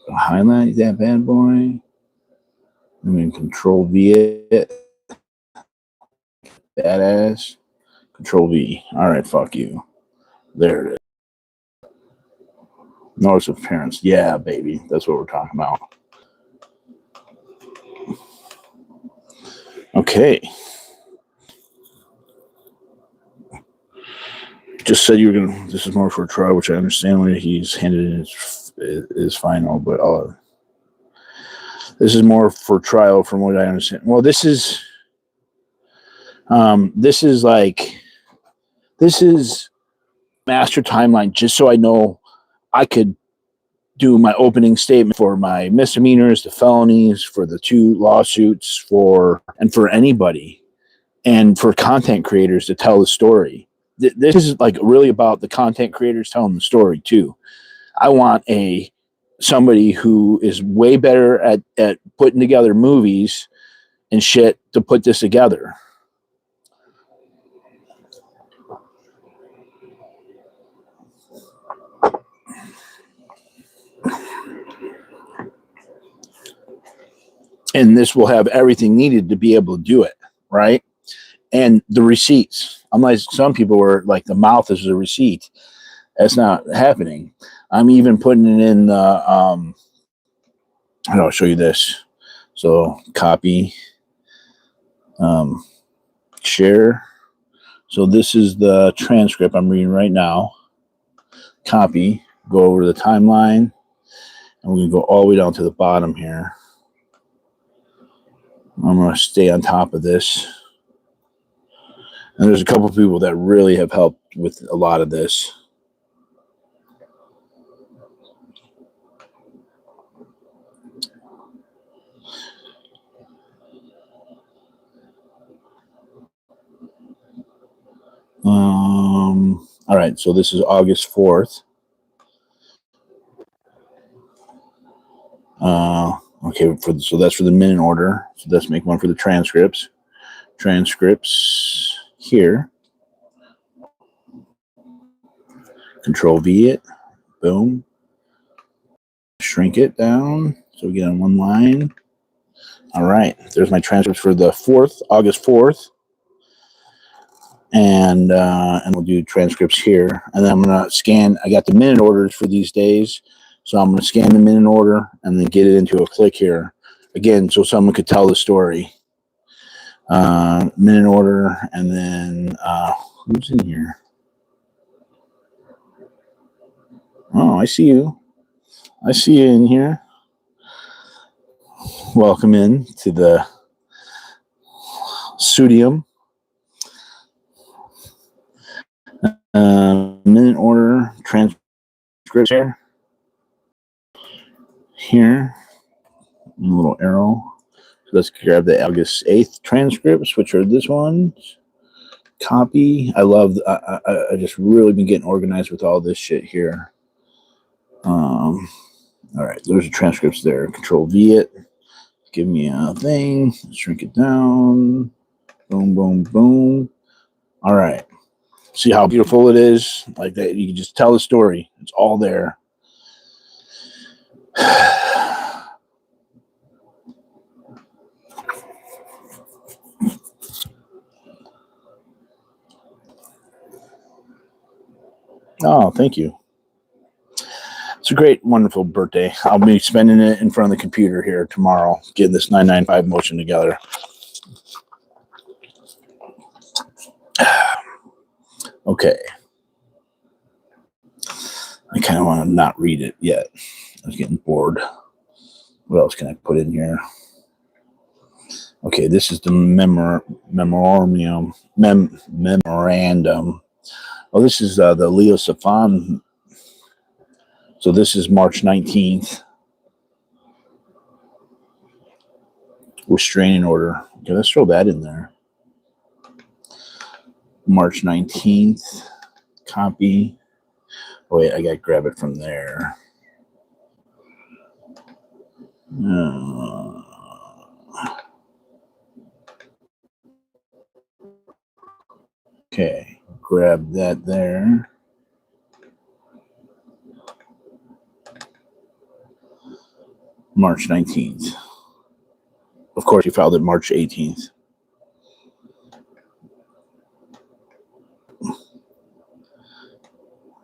Highlight that bad boy. And then Control V it. Badass. Control V. All right, fuck you. There it is. Notice of appearance. Yeah, baby. That's what we're talking about. Okay. Just said you were gonna. This is more for a trial, which I understand when he's handed in his final, but this is more for trial, from what I understand. Well, this is master timeline, just so I know I could do my opening statement for my misdemeanors, the felonies, for the 2 lawsuits, and for anybody, and for content creators to tell the story. This is like really about the content creators telling the story too. I want somebody who is way better at putting together movies and shit to put this together. And this will have everything needed to be able to do it, right? And the receipts. Unlike some people where like the mouth is a receipt. That's not happening. I'm even putting it in the I'll show you this. So copy, share. So this is the transcript I'm reading right now. Copy, go over to the timeline, and we're going to go all the way down to the bottom here. I'm going to stay on top of this. And there's a couple of people that really have helped with a lot of this. All right, so this is August 4th. Okay, so that's for the minute order. So let's make one for the transcripts. Transcripts here. Control V it. Boom. Shrink it down so we get on one line. All right, there's my transcripts for the 4th, August 4th. and we'll do transcripts here. And then I'm going to scan. I got the minute orders for these days, so I'm going to scan the minute order and then get it into a click here again, so someone could tell the story. Minute order, and then who's in here? Oh, I see you. I see you in here. Welcome in to the studium. Minute order transcript here. A little arrow. So let's grab the August 8th transcripts, which are this one. Copy. I love. I just really been getting organized with all this shit here. All right, there's the transcripts there. Control V it. Give me a thing. Shrink it down. Boom, boom, boom. All right. See how beautiful it is? Like that, you can just tell the story. It's all there. Oh, thank you. It's a great, wonderful birthday. I'll be spending it in front of the computer here tomorrow, getting this 995 motion together. Okay. I kind of want to not read it yet. I was getting bored. What else can I put in here? Okay, this is the memorandum. Oh, this is the Leo Safan. So this is March 19th. Restraining order. Okay, let's throw that in there. March 19th. Copy. Oh, wait, I got to grab it from there. Okay, grab that there. March 19th. Of course, you filed it March 18th.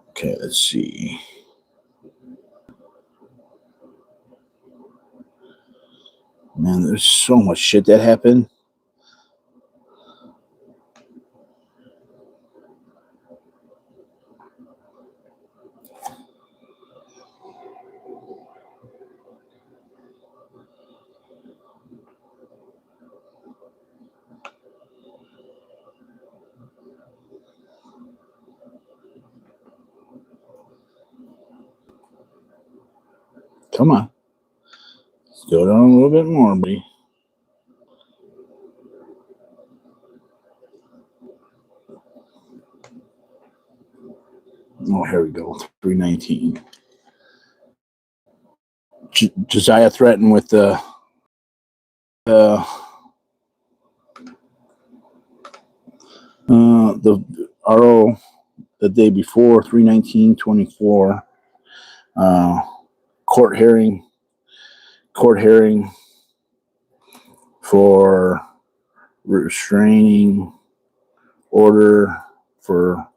Okay, let's see. Man, there's so much shit that happened. Come on. Let's go down a little bit more, buddy. Oh, here we go. 319. Josiah threatened with the RO the day before, 319-24. Court hearing for restraining order for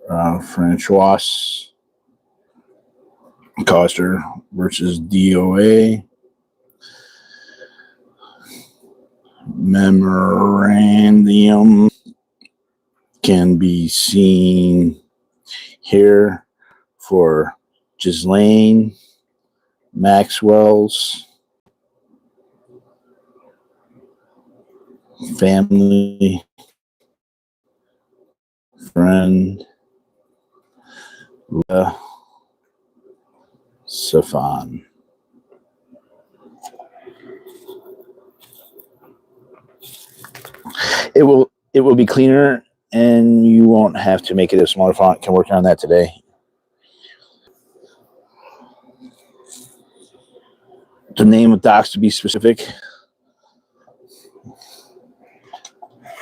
Francois Coster versus D.o.A. Memorandum can be seen here for Ghislaine Maxwell's family friend Leah Safan. It will be cleaner, and you won't have to make it a smaller font. Can work on that today. The name of docs to be specific.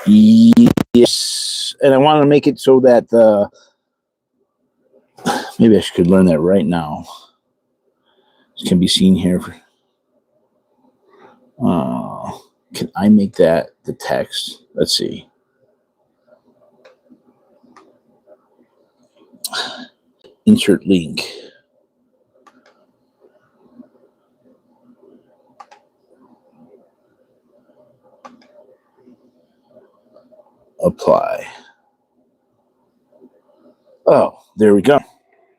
Yes, and I want to make it so that maybe I could learn that right now. It can be seen here. Can I make that the text? Let's see. Insert link. Apply. Oh, there we go.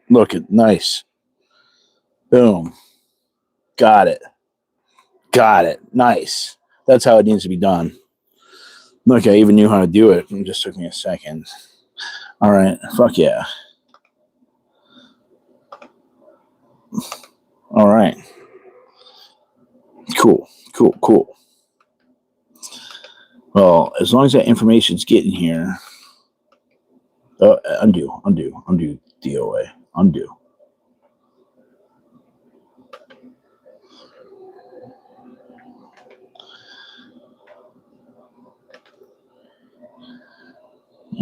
Look at nice. Boom. Got it. Got it. Nice. That's how it needs to be done. Look, I even knew how to do it. It just took me a second. All right. Fuck yeah. All right. Cool. Cool. Cool. Well, as long as that information's getting here. Undo D.o.A. Undo.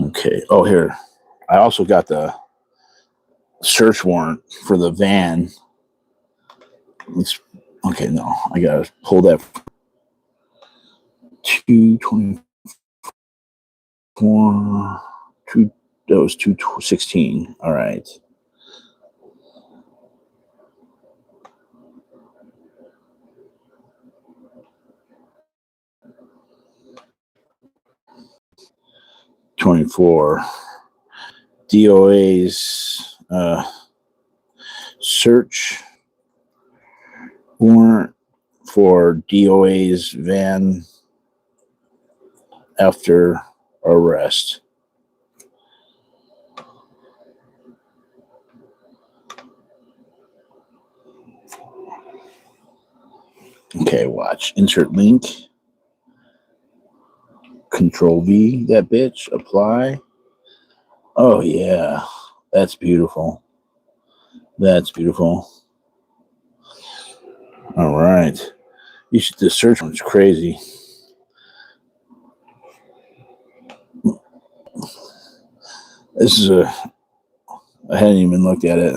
Okay. Oh, here. I also got the search warrant for the van. Okay, no. I got to pull that. 224. That was 216. All right. $24. D.o.A.'s search warrant for D.o.A.'s van after arrest. Okay, watch. Insert link. Control V, that bitch. Apply. Oh, yeah. That's beautiful. That's beautiful. All right. You should, the search one's crazy. This is I hadn't even looked at it.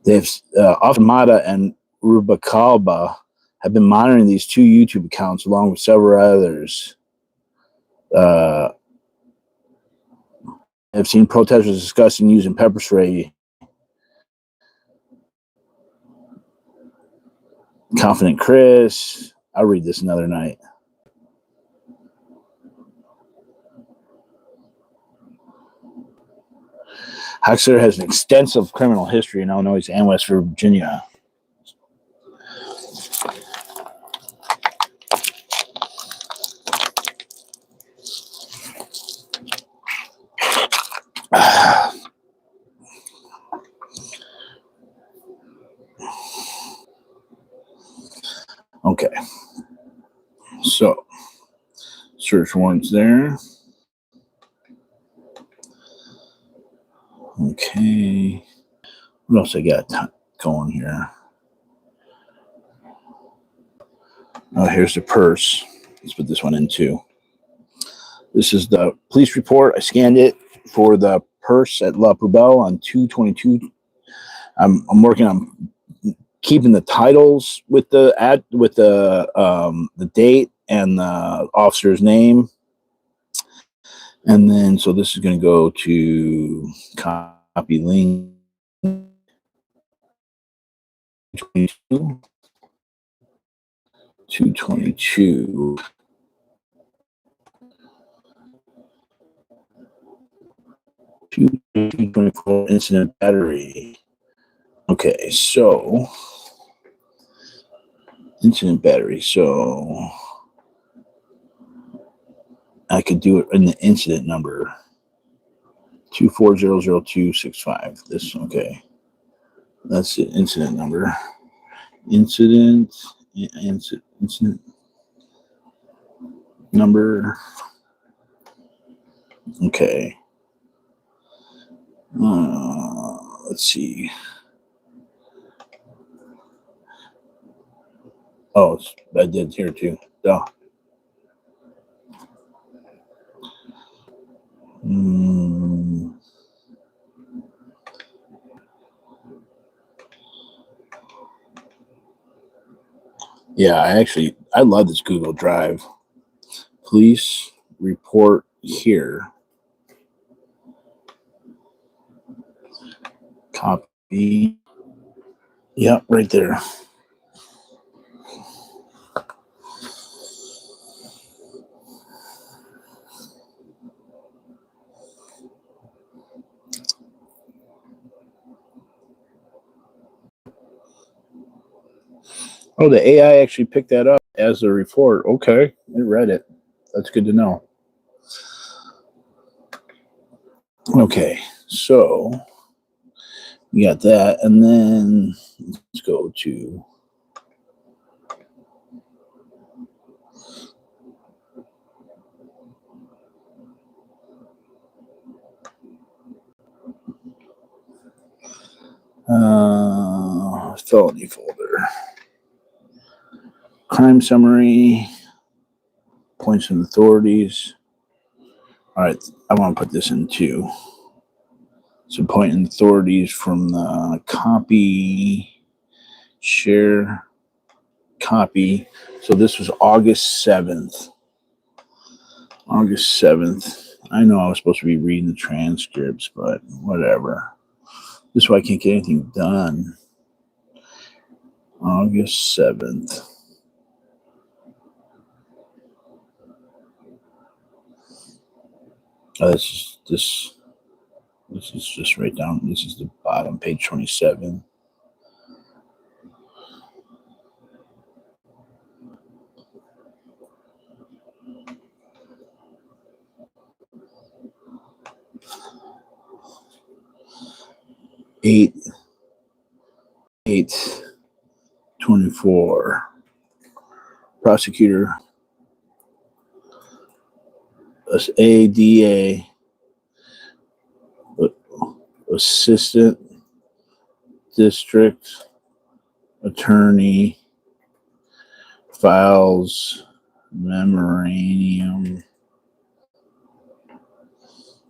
They've Automata and Rubalcaba have been monitoring these two YouTube accounts along with several others. I've seen protesters discussing using pepper spray. Confident Chris. I'll read this another night. Hochstetter has an extensive criminal history in Illinois and West Virginia. Okay. So, search warrants there. Okay. What else I got going here? Oh, here's the purse. Let's put this one in too. This is the police report. I scanned it for the purse at La Poubelle on 2/22. I'm working on keeping the titles with the date and the officer's name. And then, so this is going to go to copy link 222. 224 incident battery. Okay, so incident battery. So I could do it in the incident number 2400265. This, okay. That's the incident number. Incident number. Okay. Let's see. Oh, I did here too. Duh. Yeah, I love this Google Drive. Police report here. Copy. Yep, right there. Oh, the AI actually picked that up as a report. Okay, it read it. That's good to know. Okay, so we got that, and then let's go to felony folder, crime summary, points and authorities. All right, I want to put this in too. So point and authorities from the copy, share, copy. So this was August 7th. August 7th. I know I was supposed to be reading the transcripts, but whatever. This is why I can't get anything done. August 7th. Oh, this is just right down. This is the bottom, page 27. Eight 24. Prosecutor D.A. Assistant District Attorney files memorandum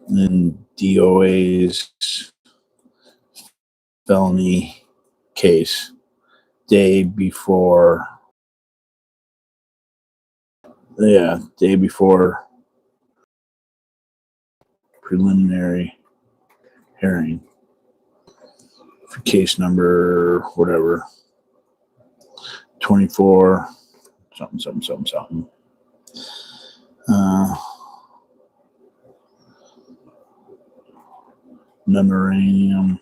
in D.O.A.'s felony case day before preliminary hearing for case number whatever 24 something. Memorandum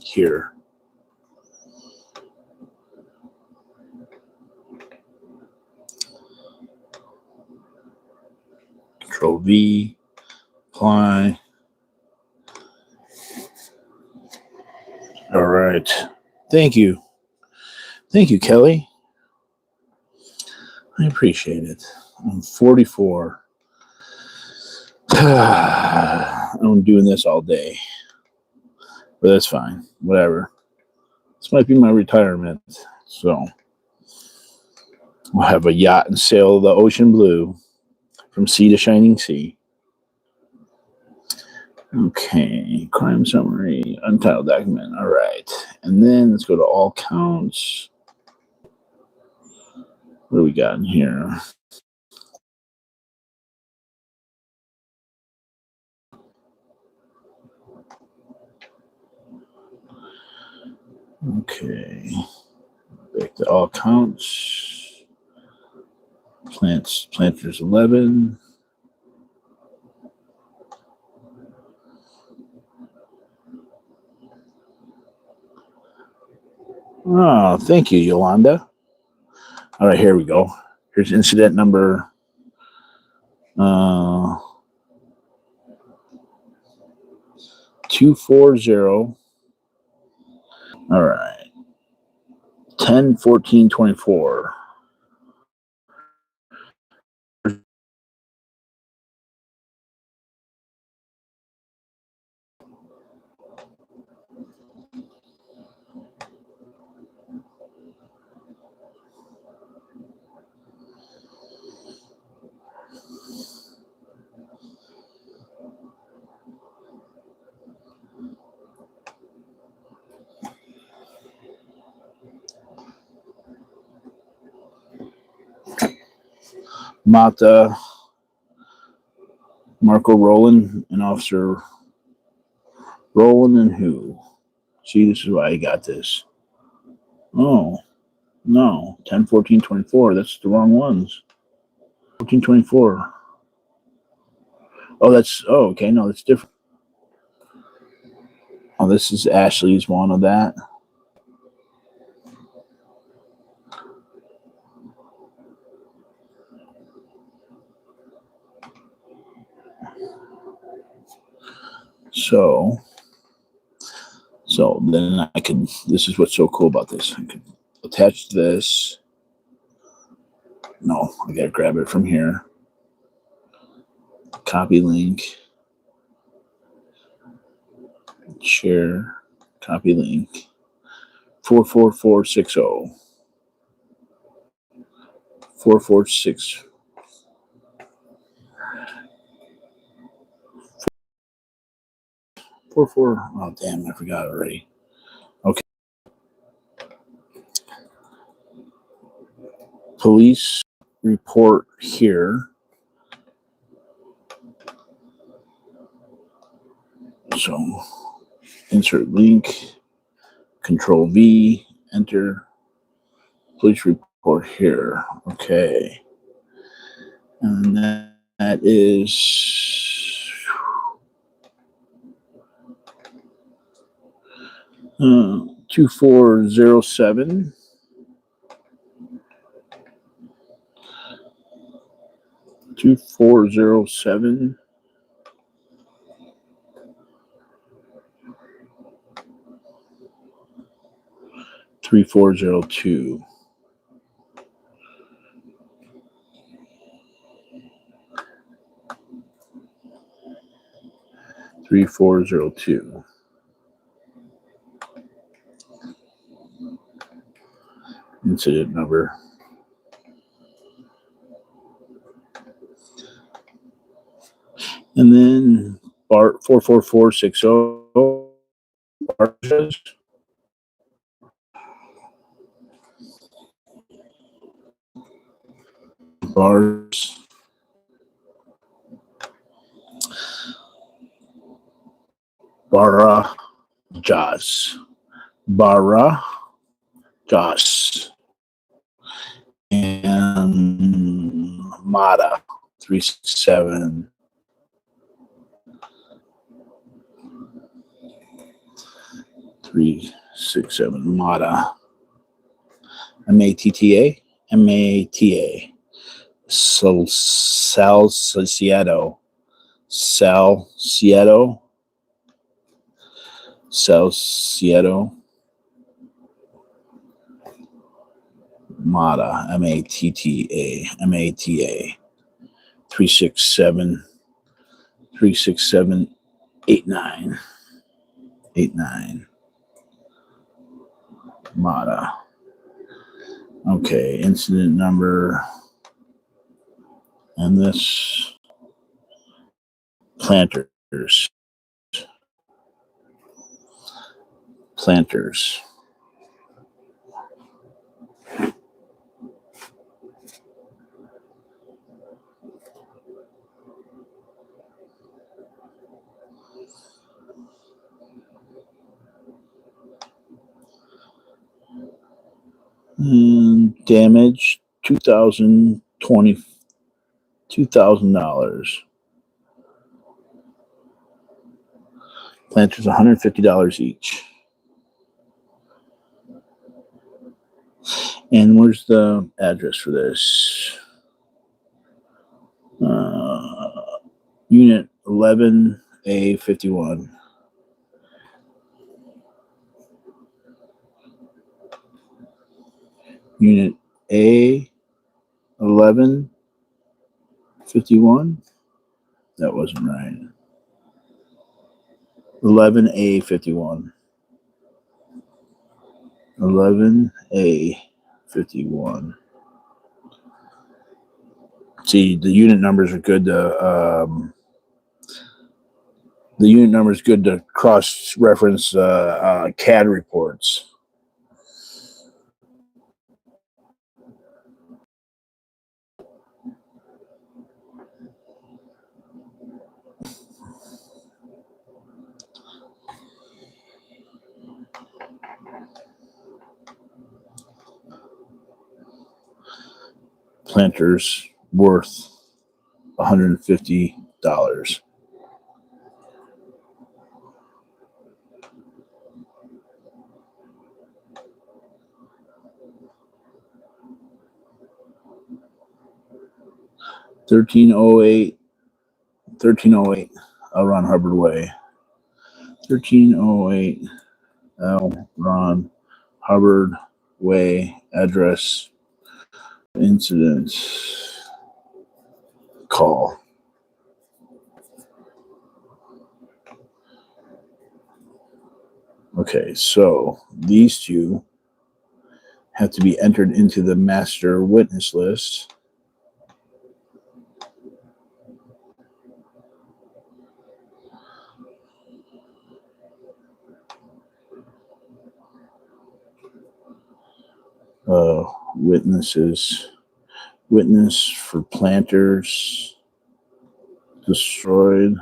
here. Control V, apply. All right. Thank you, Kelly. I appreciate it. I'm 44. I'm doing this all day, but that's fine. Whatever. This might be my retirement, so I'll have a yacht and sail the ocean blue from sea to shining sea. Okay, crime summary, untitled document. All right, and then let's go to all counts. What do we got in here? Okay, back to all counts. Planters 11. Oh, thank you, Yolanda. All right, here we go. Here's incident number 240. All right. 10-14-24. Mata, Marco Roland, and Officer Roland, and who? See, this is why I got this. Oh, no. 10, 14, 24. That's the wrong ones. 14, 24. Oh, okay. No, that's different. Oh, this is Ashley's one of that. So then I can, this is what's so cool about this. I can attach this. No, I gotta grab it from here. Copy link. Share. Copy link. 44460. 446. 44. Oh, damn, I forgot already. Okay. Police report here. So insert link, Control V, enter. Police report here. Okay. And that is 2407. 2407. 3402. 3402. Incident number. And then Bart 44460. Bars. Bara Jas. Bara Jas. And Mata 367. 367 Mata. M-A-T-T-A. M-A-T-A. Salcedo. Salcedo. Salcedo. Mata. M-A-T-T-A. M-A-T-A. 367. 367. 89. 89. Mata. Okay, incident number. And this planters. Planters. And damage $2,000. Planters $150 each. And where's the address for this? Unit 11A51. Unit A1151. That wasn't right. 11A51. 11A51. See, the unit numbers are good to cross-reference CAD reports. planters worth $150. $13.08 L. Ron Hubbard Way. 1308 L. Ron Hubbard Way. Address. Incident. Call. Okay, so these two have to be entered into the master witness list. Witnesses. Witness for planters destroyed.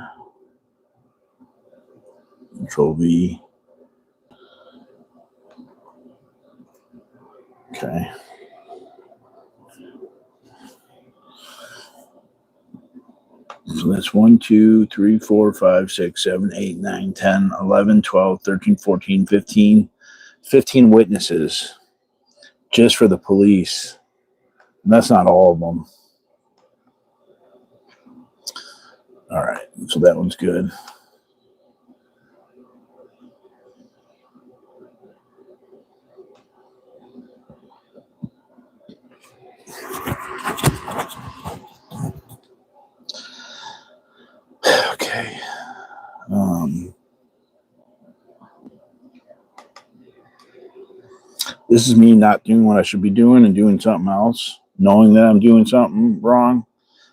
Control V. Okay. So that's 1, 2, 3, 4, 5, 6, 7, 8, 9, 10, 11, 12, 13, 14, 15. 15 witnesses just for the police. And that's not all of them. All right. So that one's good. Okay. This is me not doing what I should be doing and doing something else, knowing that I'm doing something wrong.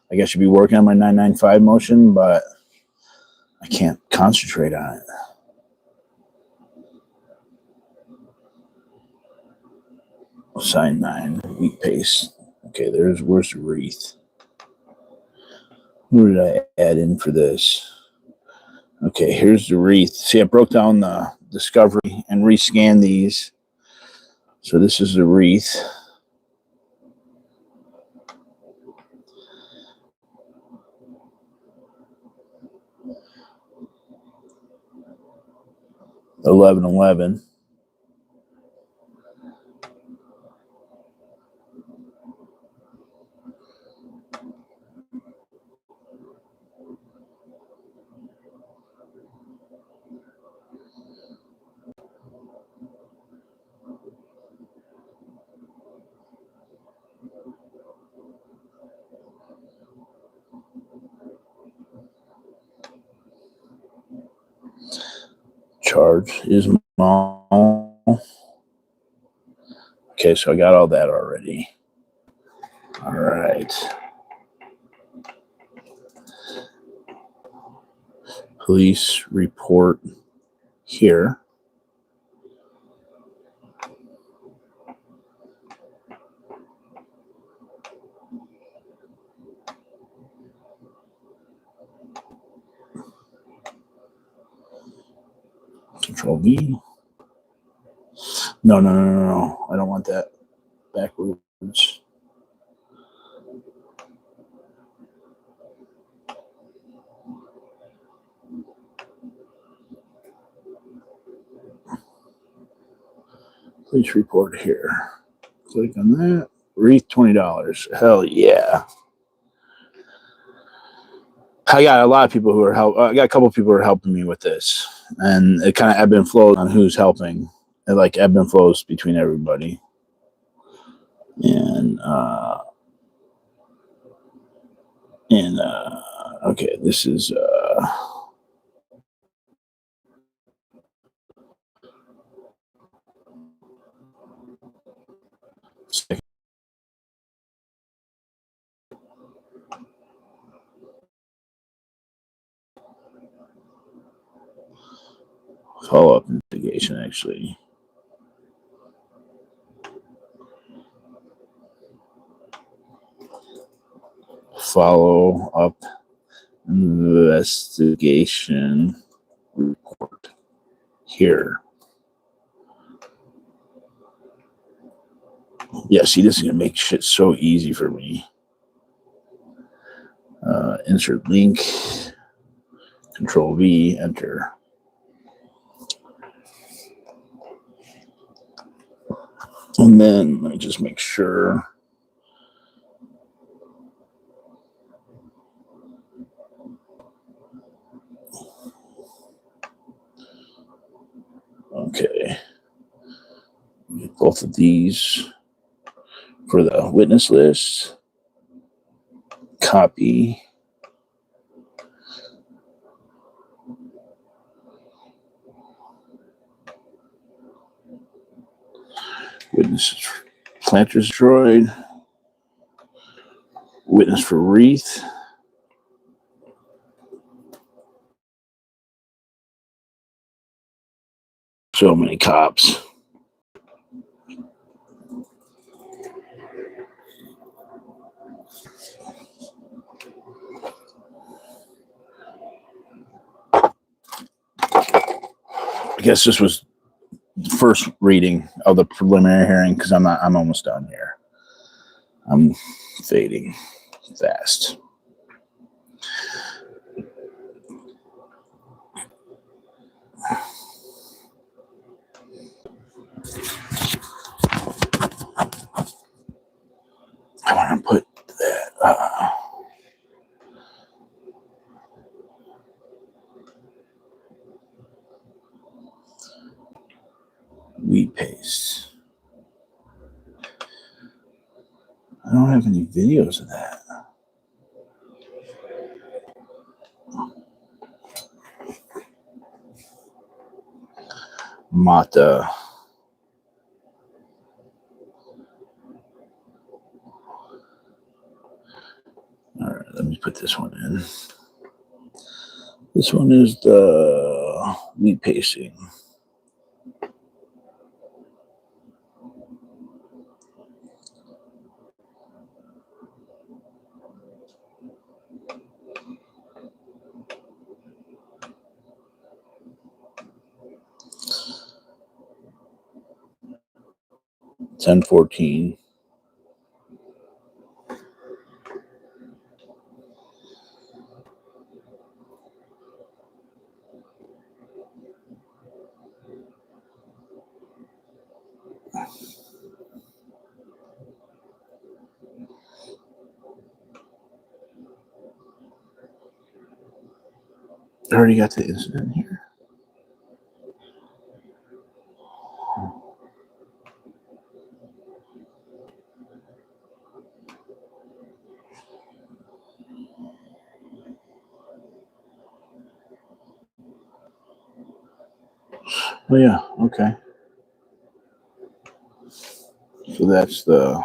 Like I should be working on my 995 motion, but I can't concentrate on it. Sign 9, weak paste. Okay, where's the wreath? Who did I add in for this? Okay, here's the wreath. See, I broke down the discovery and rescanned these. So this is the wreath. $11.11. Charge is small. Okay, so I got all that already. All right. Police report here. Control V. No. I don't want that backwards. Police report here. Click on that. Wreath $20. Hell yeah. I got a lot of people who are I got a couple of people who are helping me with this, and it kind of ebb and flows on who's helping. It like ebb and flows between everybody. And okay, this is follow-up investigation, actually. Follow-up investigation report here. Yeah, see, this is going to make shit so easy for me. Insert link, Control V, enter. And then let me just make sure. Okay. Get both of these for the witness list. Copy. Witness planters destroyed. Witness for wreath. So many cops. I guess this was the first reading of the preliminary hearing because I'm almost done here. I'm fading fast. I want to put that. Wheat paste. I don't have any videos of that. Mata. All right, let me put this one in. This one is the wheat pasting. $10.14. I already got the incident here. Oh yeah, okay. So that's the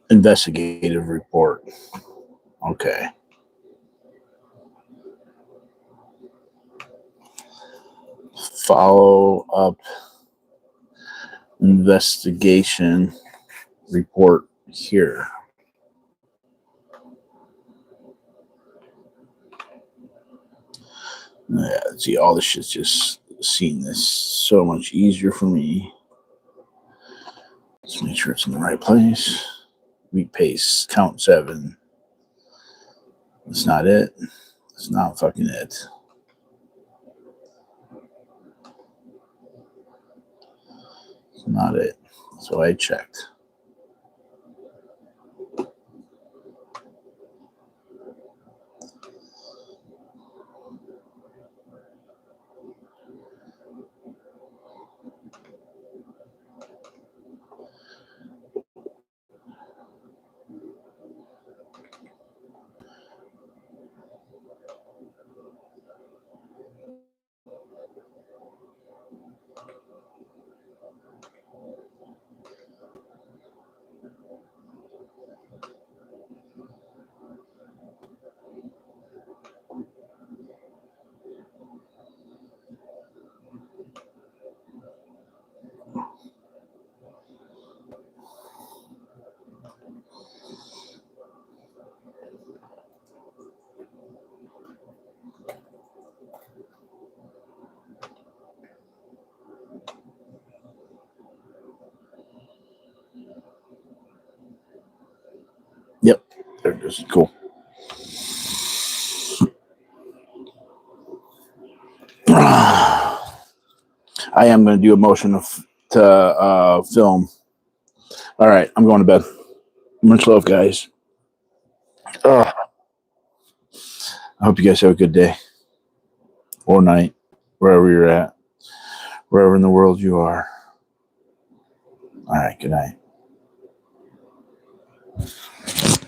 investigative report. Okay. Follow up investigation report here. Yeah, see, all this shit's just seeing this so much easier for me. Let's make sure it's in the right place. Wheat paste, count 7. That's not it. That's not fucking it. It's not it. So I checked. is. Cool. I am going to do a motion to film. All right, I'm going to bed. Much love, guys. I hope you guys have a good day or night, wherever you're at, wherever in the world you are. All right, good night.